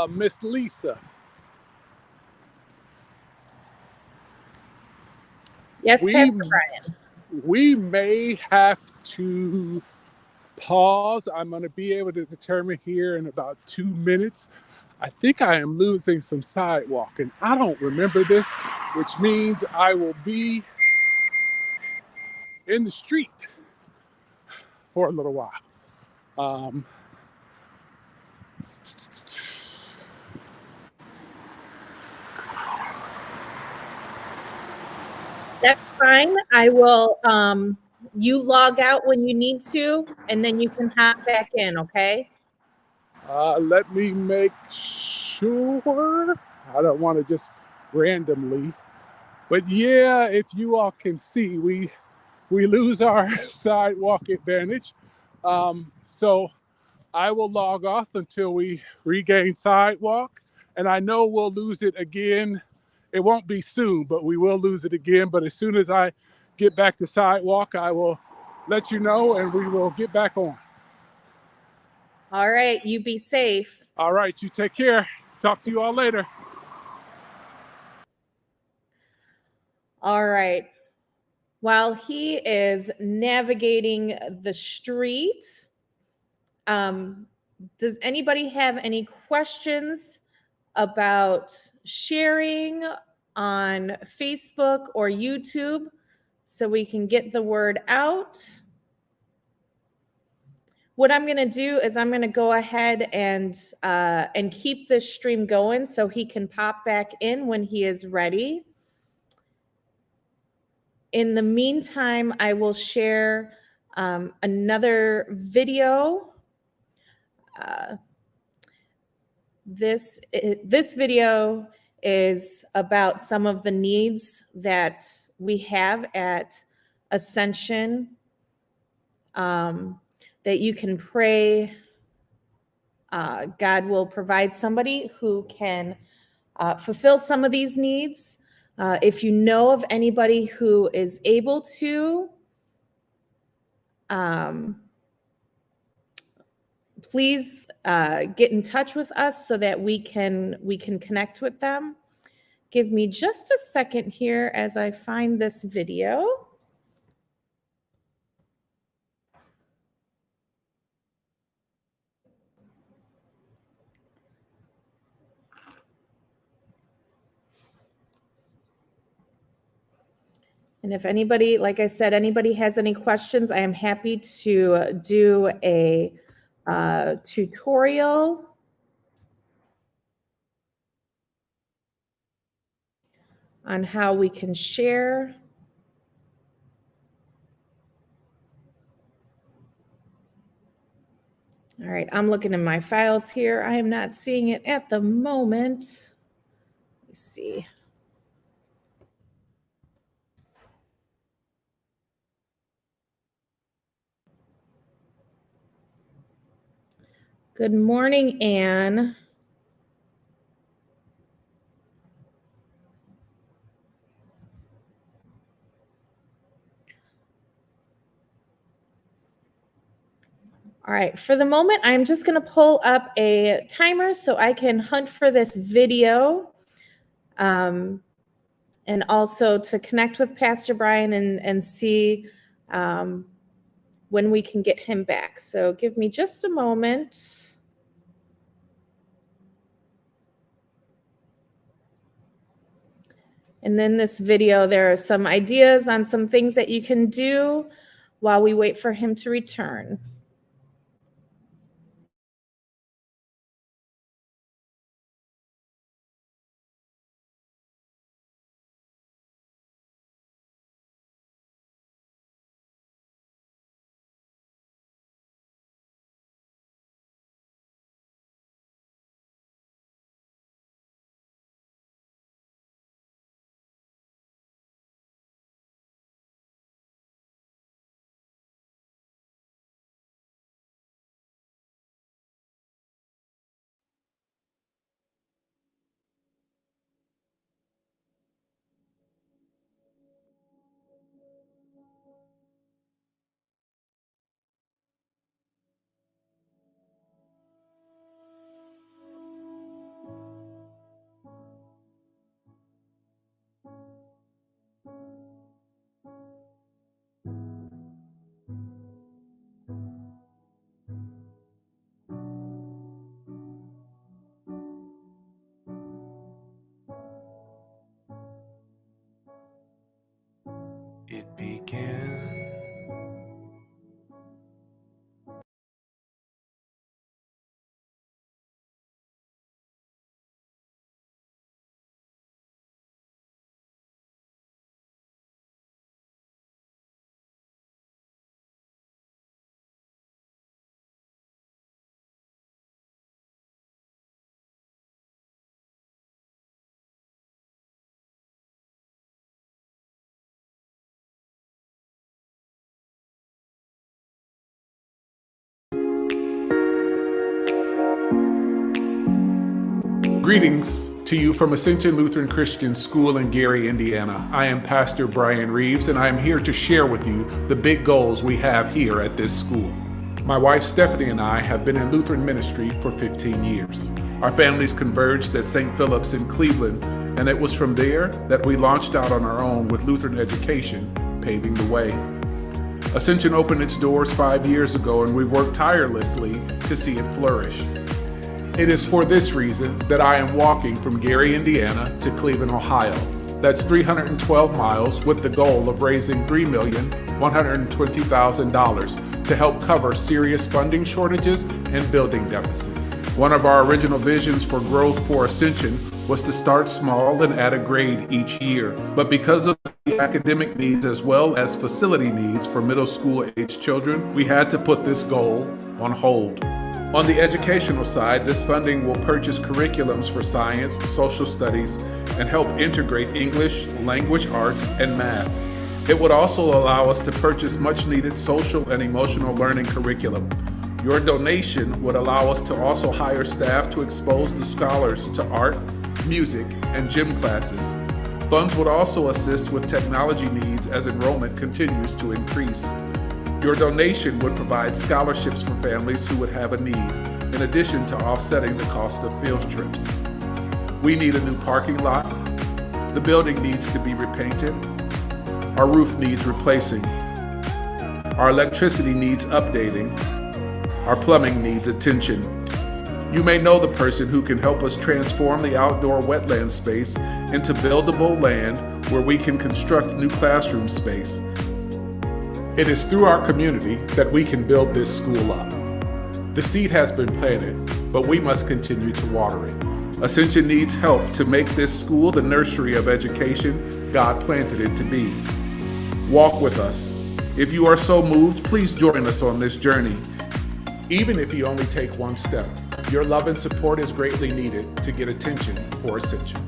Miss Lisa.
Yes,
We
Pastor Bryan.
we may have to pause. I'm going to be able to determine here in about 2 minutes. I think I am losing some sidewalk, and I don't remember this, which means I will be in the street for a little while. Um,
That's fine. I will, you log out when you need to, and then you can hop back in, okay?
Let me make sure. I don't want to just randomly. But yeah, if you all can see, we lose our sidewalk advantage. So I will log off until we regain sidewalk. And I know we'll lose it again. It won't be soon, but we will lose it again. But as soon as I get back to sidewalk, I will let you know and we will get back on.
All right, you be safe.
All right, you take care. Talk to you all later.
All right. While he is navigating the street, does anybody have any questions about sharing on Facebook or YouTube so we can get the word out? What I'm going to do is I'm going to go ahead and keep this stream going so he can pop back in when he is ready. In the meantime, I will share another video. This video is about some of the needs that we have at Ascension, that you can pray. God will provide somebody who can fulfill some of these needs. If you know of anybody who is able to, please get in touch with us so that we can connect with them. Give me just a second here as I find this video. And if anybody, like I said, anybody has any questions, I am happy to do a tutorial on how we can share. All right, I'm looking in my files here. I am not seeing it at the moment. Let's see. Good morning, Anne. All right, for the moment, I'm just going to pull up a timer so I can hunt for this video, and also to connect with Pastor Bryan and see when we can get him back. So give me just a moment. And in this video, there are some ideas on some things that you can do while we wait for him to return.
Greetings to you from Ascension Lutheran Christian School in Gary, Indiana. I am Pastor Bryan Reeves, and I am here to share with you the big goals we have here at this school. My wife Stephanie and I have been in Lutheran ministry for 15 years. Our families converged at St. Philip's in Cleveland, and it was from there that we launched out on our own with Lutheran education, paving the way. Ascension opened its doors 5 years ago, and we've worked tirelessly to see it flourish. It is for this reason that I am walking from Gary, Indiana to Cleveland, Ohio. That's 312 miles with the goal of raising $3,120,000 to help cover serious funding shortages and building deficits. One of our original visions for growth for Ascension was to start small and add a grade each year. But because of the academic needs as well as facility needs for middle school age children, we had to put this goal on hold. On the educational side, this funding will purchase curriculums for science, social studies, and help integrate English, language arts, and math. It would also allow us to purchase much needed social and emotional learning curriculum. Your donation would allow us to also hire staff to expose the scholars to art, music, and gym classes. Funds would also assist with technology needs as enrollment continues to increase. Your donation would provide scholarships for families who would have a need, in addition to offsetting the cost of field trips. We need a new parking lot. The building needs to be repainted. Our roof needs replacing. Our electricity needs updating. Our plumbing needs attention. You may know the person who can help us transform the outdoor wetland space into buildable land where we can construct new classroom space. It is through our community that we can build this school up. The seed has been planted, but we must continue to water it. Ascension needs help to make this school the nursery of education God planted it to be. Walk with us. If you are so moved, please join us on this journey. Even if you only take one step, your love and support is greatly needed to get attention for Ascension.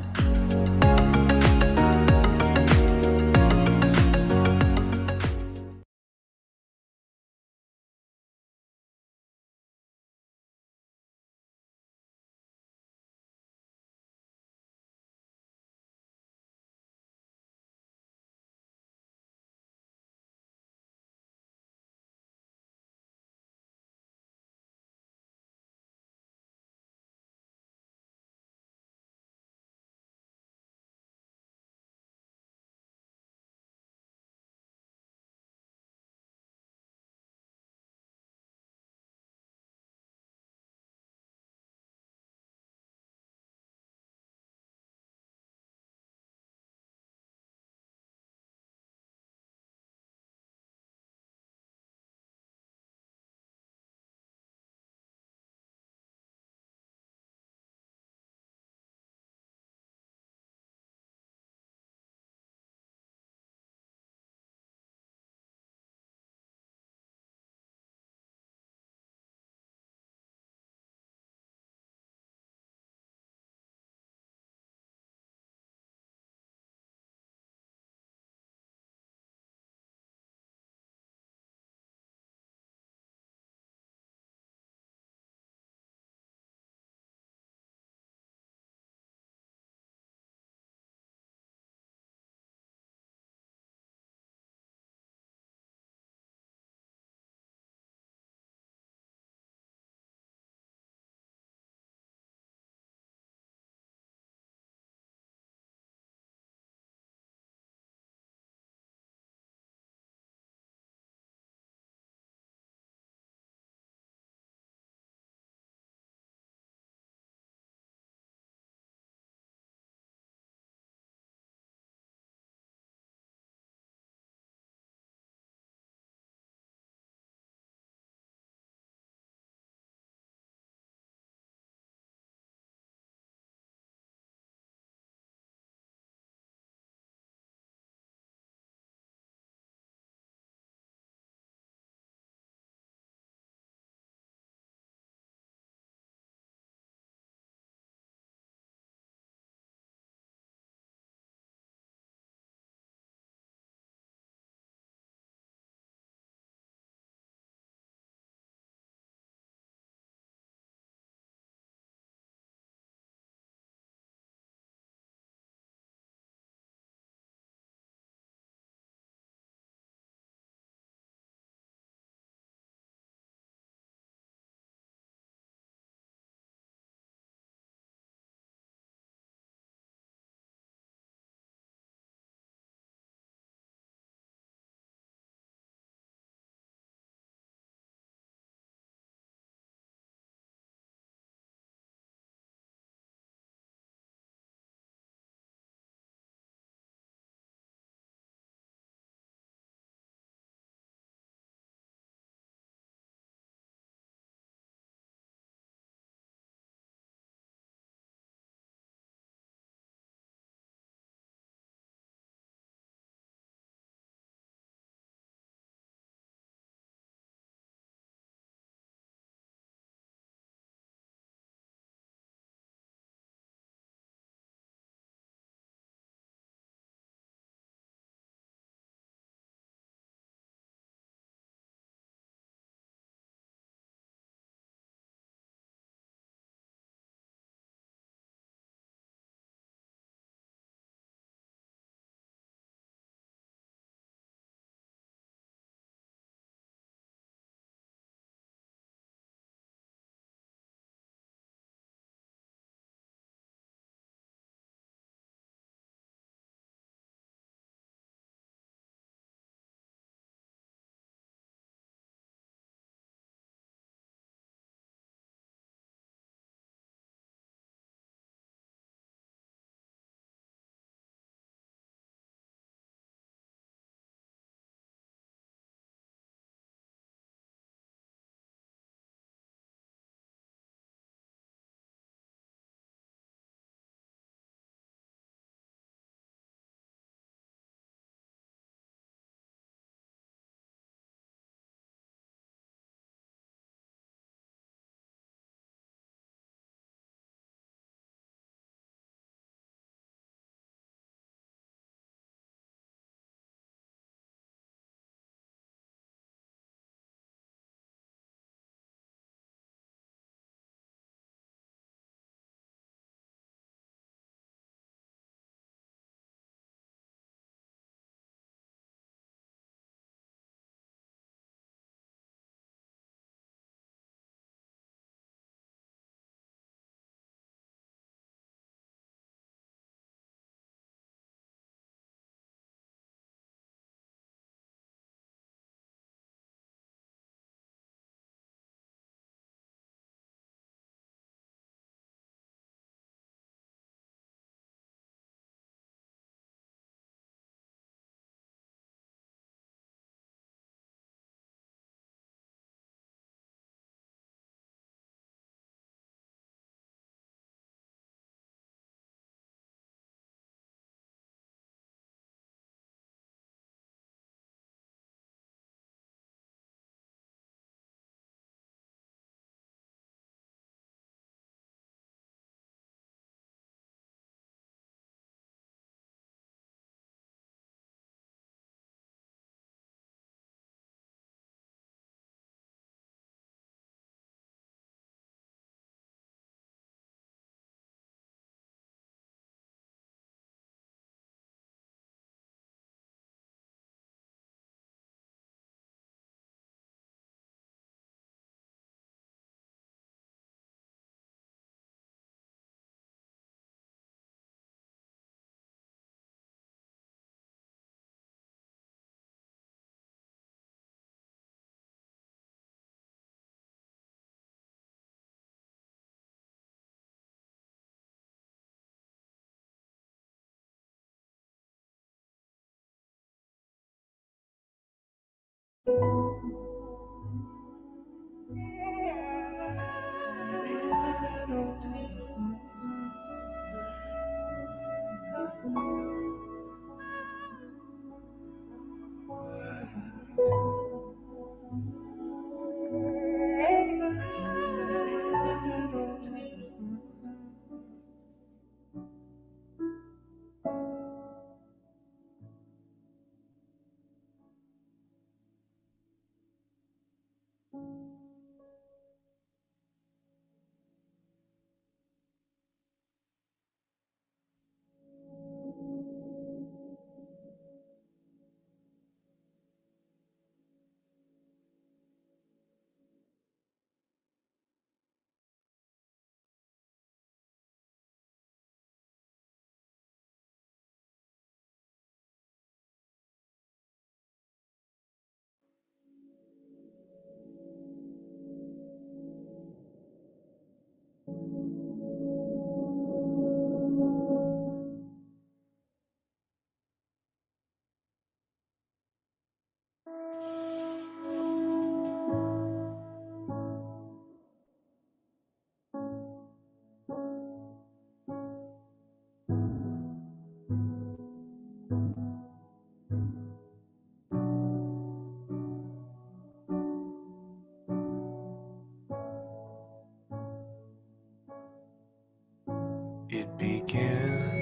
It began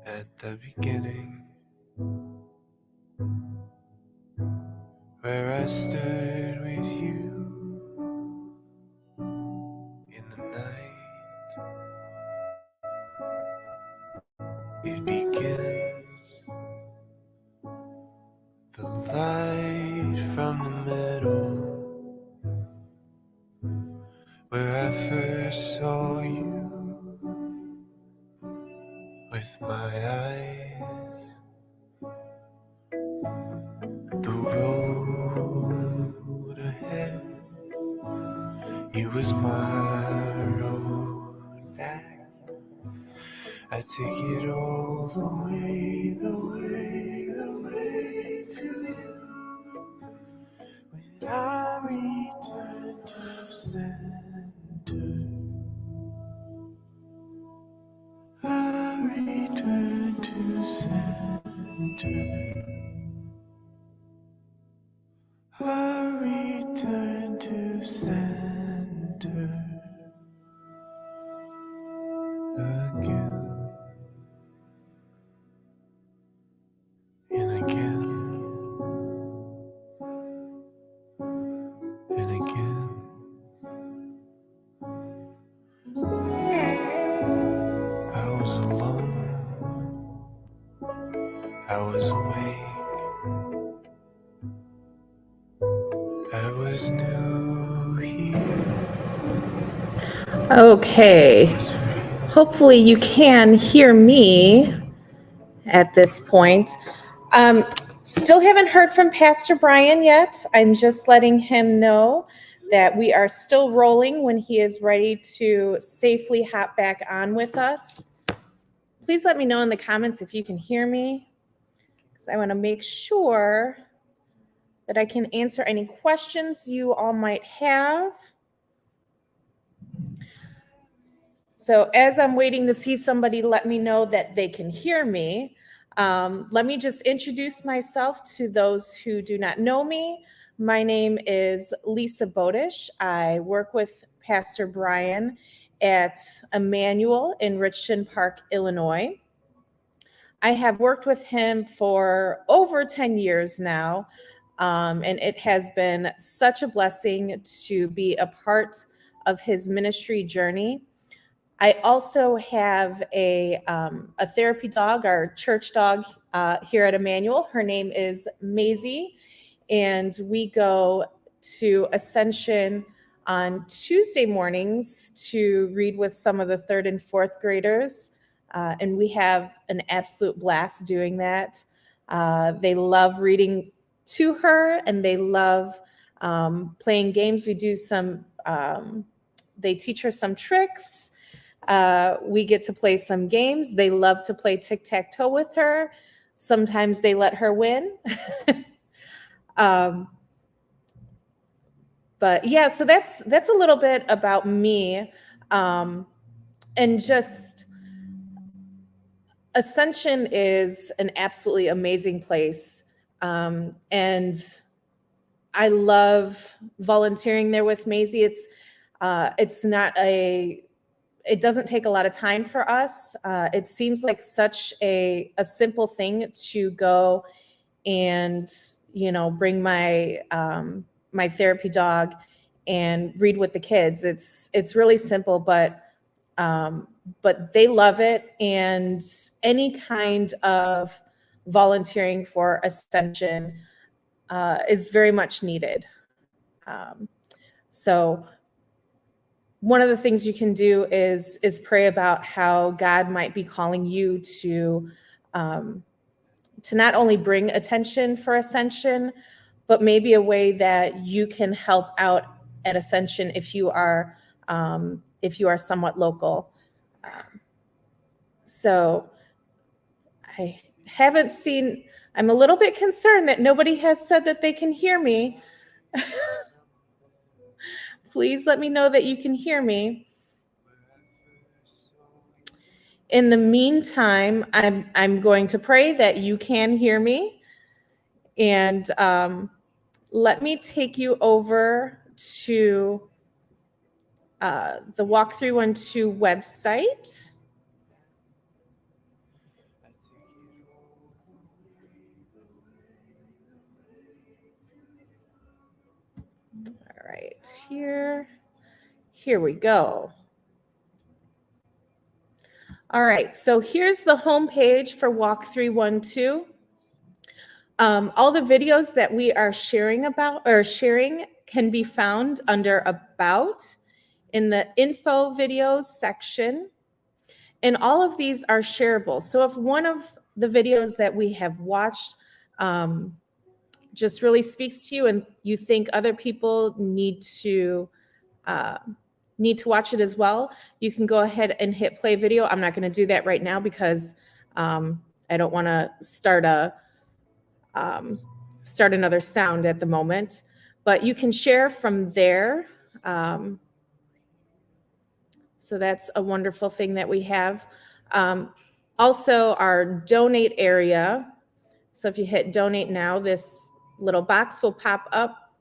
at the beginning, where I stood with you in the night. It begins the light from the middle, where I first saw you with my eyes. The road ahead, it was my road back. I take it all the way to you. When I return to center, I return to center. I return to center again and again and again. I was alone, I was awake, I was new here.
Okay. Hopefully you can hear me at this point. Still haven't heard from Pastor Bryan yet. I'm just letting him know that we are still rolling when he is ready to safely hop back on with us. Please let me know in the comments if you can hear me, because I want to make sure that I can answer any questions you all might have. So as I'm waiting to see somebody let me know that they can hear me, let me just introduce myself to those who do not know me. My name is Lisa Bodish. I work with Pastor Bryan at Emmanuel in Richton Park, Illinois. I have worked with him for over 10 years now, and it has been such a blessing to be a part of his ministry journey. I also have a therapy dog, our church dog here at Emmanuel. Her name is Maisie, and we go to Ascension on Tuesday mornings to read with some of the 3rd and 4th graders, and we have an absolute blast doing that. They love reading to her, and they love playing games. We do some, they teach her some tricks. We get to play some games. They love to play tic-tac-toe with her. Sometimes they let her win. um, but yeah, so that's a little bit about me. And just Ascension is an absolutely amazing place. And I love volunteering there with Maisie. It's not it doesn't take a lot of time for us. It seems like such a simple thing to go and, bring my my therapy dog and read with the kids. It's really simple, but they love it. And any kind of volunteering for Ascension is very much needed. So one of the things you can do is pray about how God might be calling you to not only bring attention for Ascension, but maybe a way that you can help out at Ascension if you are somewhat local. So I haven't seen. I'm a little bit concerned that nobody has said that they can hear me. Please let me know that you can hear me. In the meantime, I'm going to pray that you can hear me. And let me take you over to the Walk312 website. All right, here we go. All right, so here's the homepage for Walk312. All the videos that we are sharing can be found under About in the Info Videos section. And all of these are shareable. So if one of the videos that we have watched just really speaks to you and you think other people need to watch it as well, you can go ahead and hit play video. I'm not going to do that right now because I don't want to start another sound at the moment, but you can share from there. So that's a wonderful thing that we have. Also, our donate area. So if you hit donate now, this little box will pop up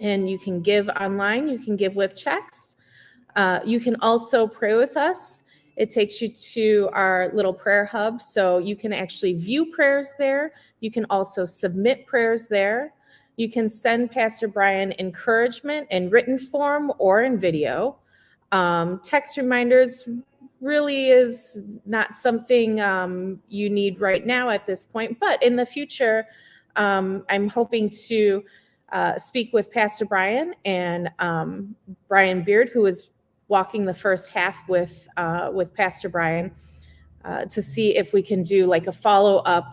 and you can give online. You can give with checks. You can also pray with us. It takes you to our little prayer hub. So you can actually view prayers there. You can also submit prayers there. You can send Pastor Bryan encouragement in written form or in video. Text reminders really is not something you need right now at this point, but in the future, I'm hoping to speak with Pastor Bryan and Brian Beard, who is walking the first half with Pastor Bryan, to see if we can do like a follow-up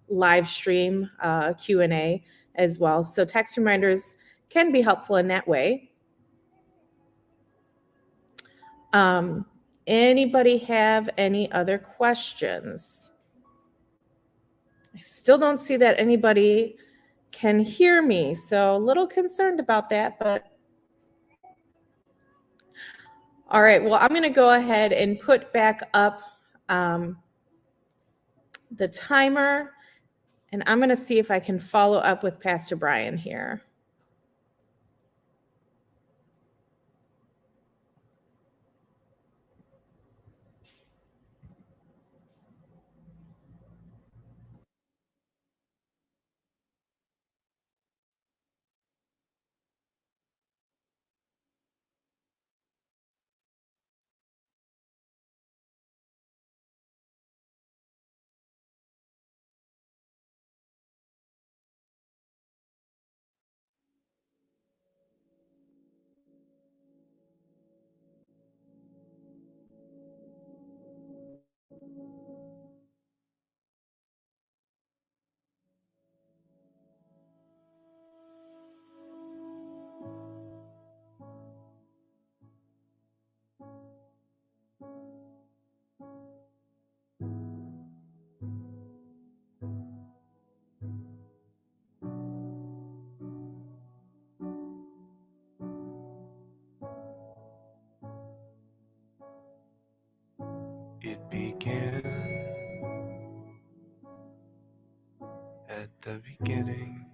live stream Q&A as well. So text reminders can be helpful in that way. Anybody have any other questions? I still don't see that anybody can hear me, so a little concerned about that, but all right, well, I'm going to go ahead and put back up the timer, and I'm going to see if I can follow up with Pastor Bryan here.
began at the beginning,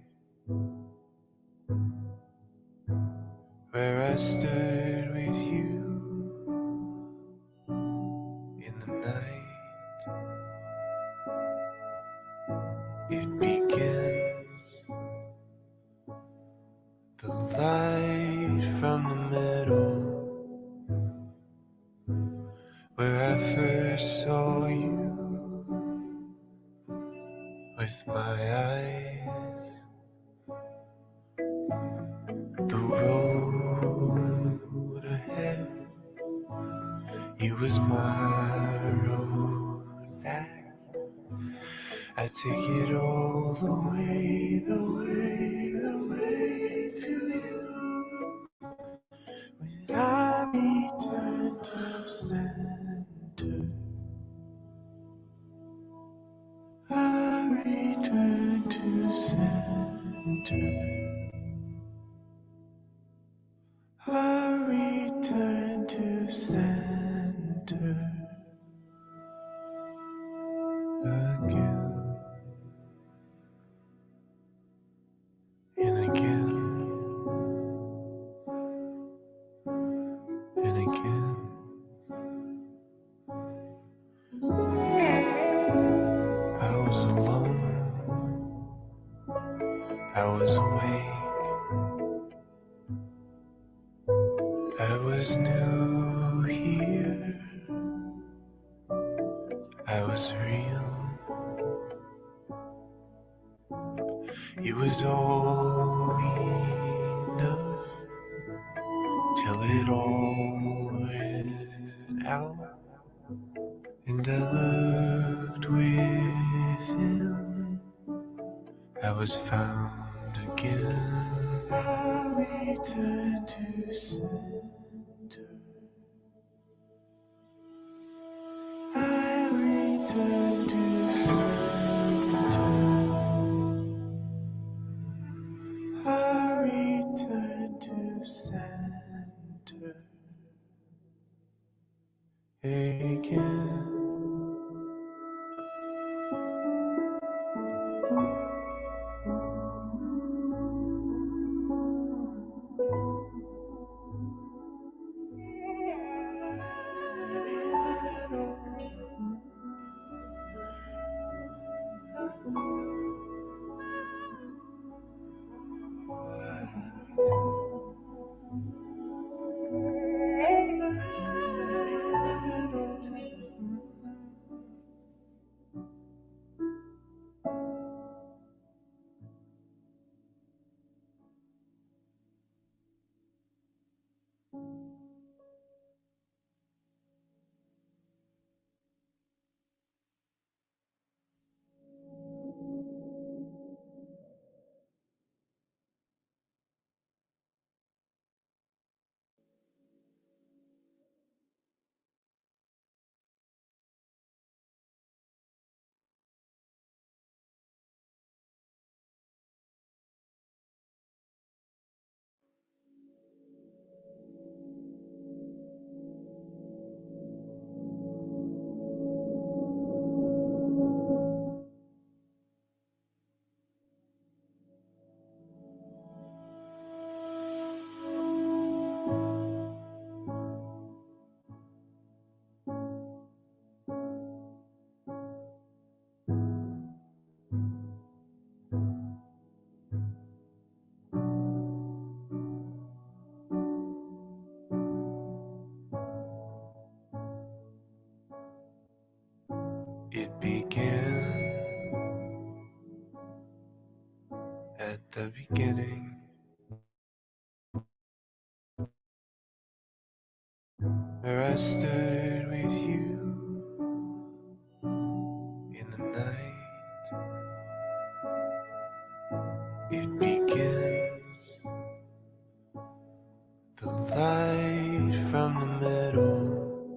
where I stood with you in the night. It begins, the light from the middle, where I first saw you with my eyes. The road ahead, it was my road back. I take it all the way, the way, the way to you. When I return to center, I return to center, I return to center again and again and again. I was alone, I was awake, I was new here, I was real. It was all enough till it all ran out, and I looked within. I was found again. I returned to center. I returned to center. I returned to center again. It began at the beginning, where I stood with you in the night. It begins, the light from the middle,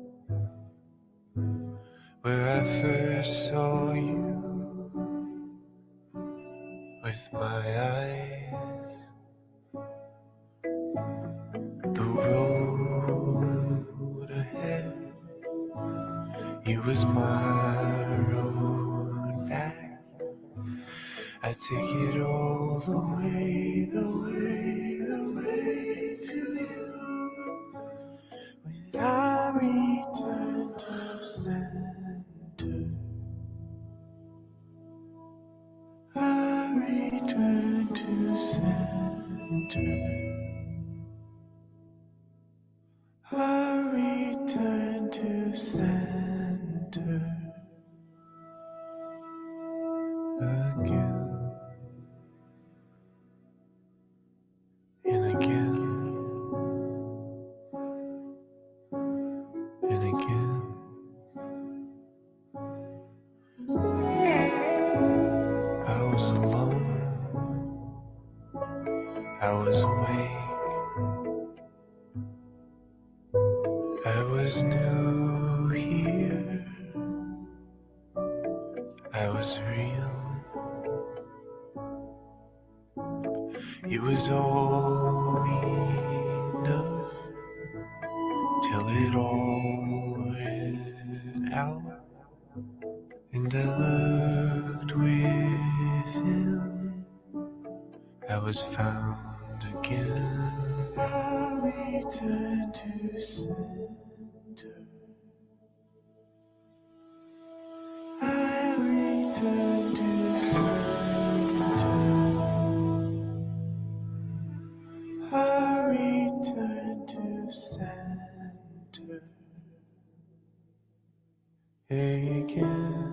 where I first saw you with my eyes. The road ahead, it was my road back. I take it all the way to you. When I return to center, I return to center. I return to center again and again and again. I was alone, I was awake, I was new here, I was real. It was all enough till it all went out, and I looked within. I was found again. I returned to center. I returned to center. I returned to center again.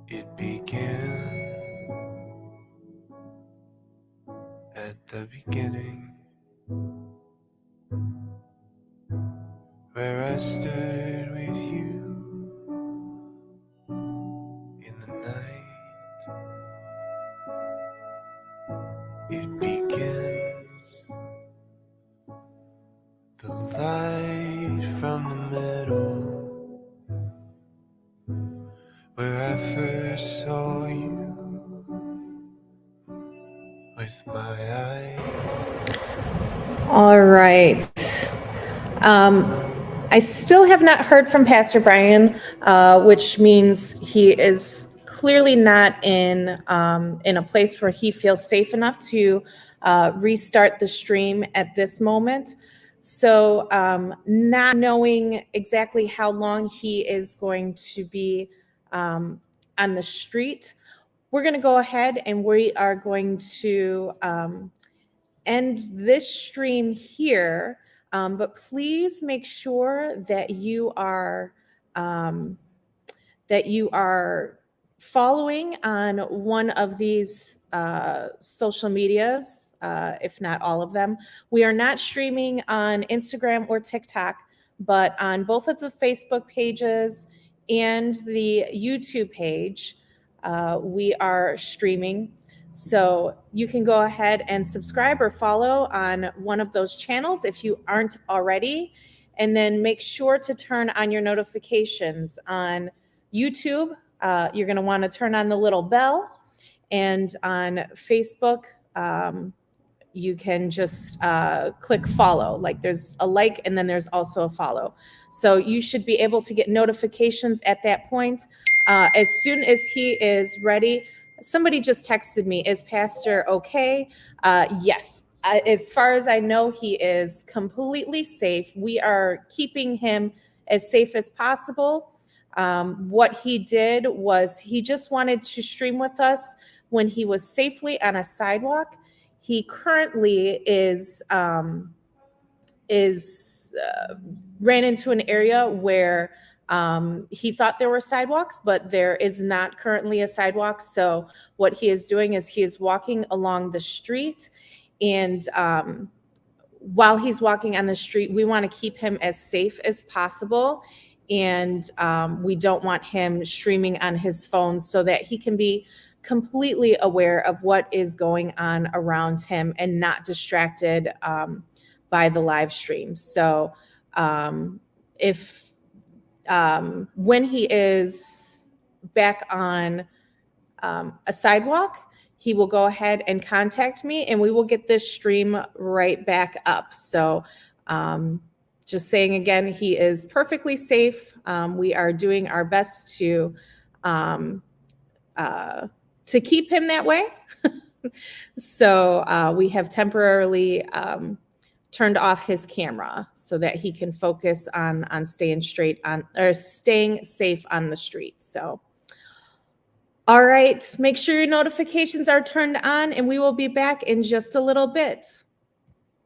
It began at the beginning, where I stood with you in the night. It begins, the light from the middle, where I first saw you with my eyes.
All right. I still have not heard from Pastor Bryan, which means he is clearly not in a place where he feels safe enough to restart the stream at this moment. So not knowing exactly how long he is going to be on the street, we're going to go ahead and we are going to end this stream here. But please make sure that you are following on one of these social medias, if not all of them. We are not streaming on Instagram or TikTok, but on both of the Facebook pages and the YouTube page, we are streaming. So you can go ahead and subscribe or follow on one of those channels if you aren't already. And then make sure to turn on your notifications on YouTube. You're going to want to turn on the little bell. And on Facebook, you can just click follow. Like there's a like and then there's also a follow. So you should be able to get notifications at that point. As soon as he is ready, somebody just texted me, is Pastor okay? Yes. As far as I know, he is completely safe. We are keeping him as safe as possible. What he did was he just wanted to stream with us when he was safely on a sidewalk. He currently ran into an area where he thought there were sidewalks, but there is not currently a sidewalk. So what he is doing is he is walking along the street, and while he's walking on the street, we want to keep him as safe as possible. And we don't want him streaming on his phone, so that he can be completely aware of what is going on around him and not distracted by the live stream. So when he is back on a sidewalk, he will go ahead and contact me, and we will get this stream right back up. So just saying again, he is perfectly safe. We are doing our best to keep him that way. So we have temporarily turned off his camera so that he can focus on staying safe on the street. So, all right, make sure your notifications are turned on, and we will be back in just a little bit.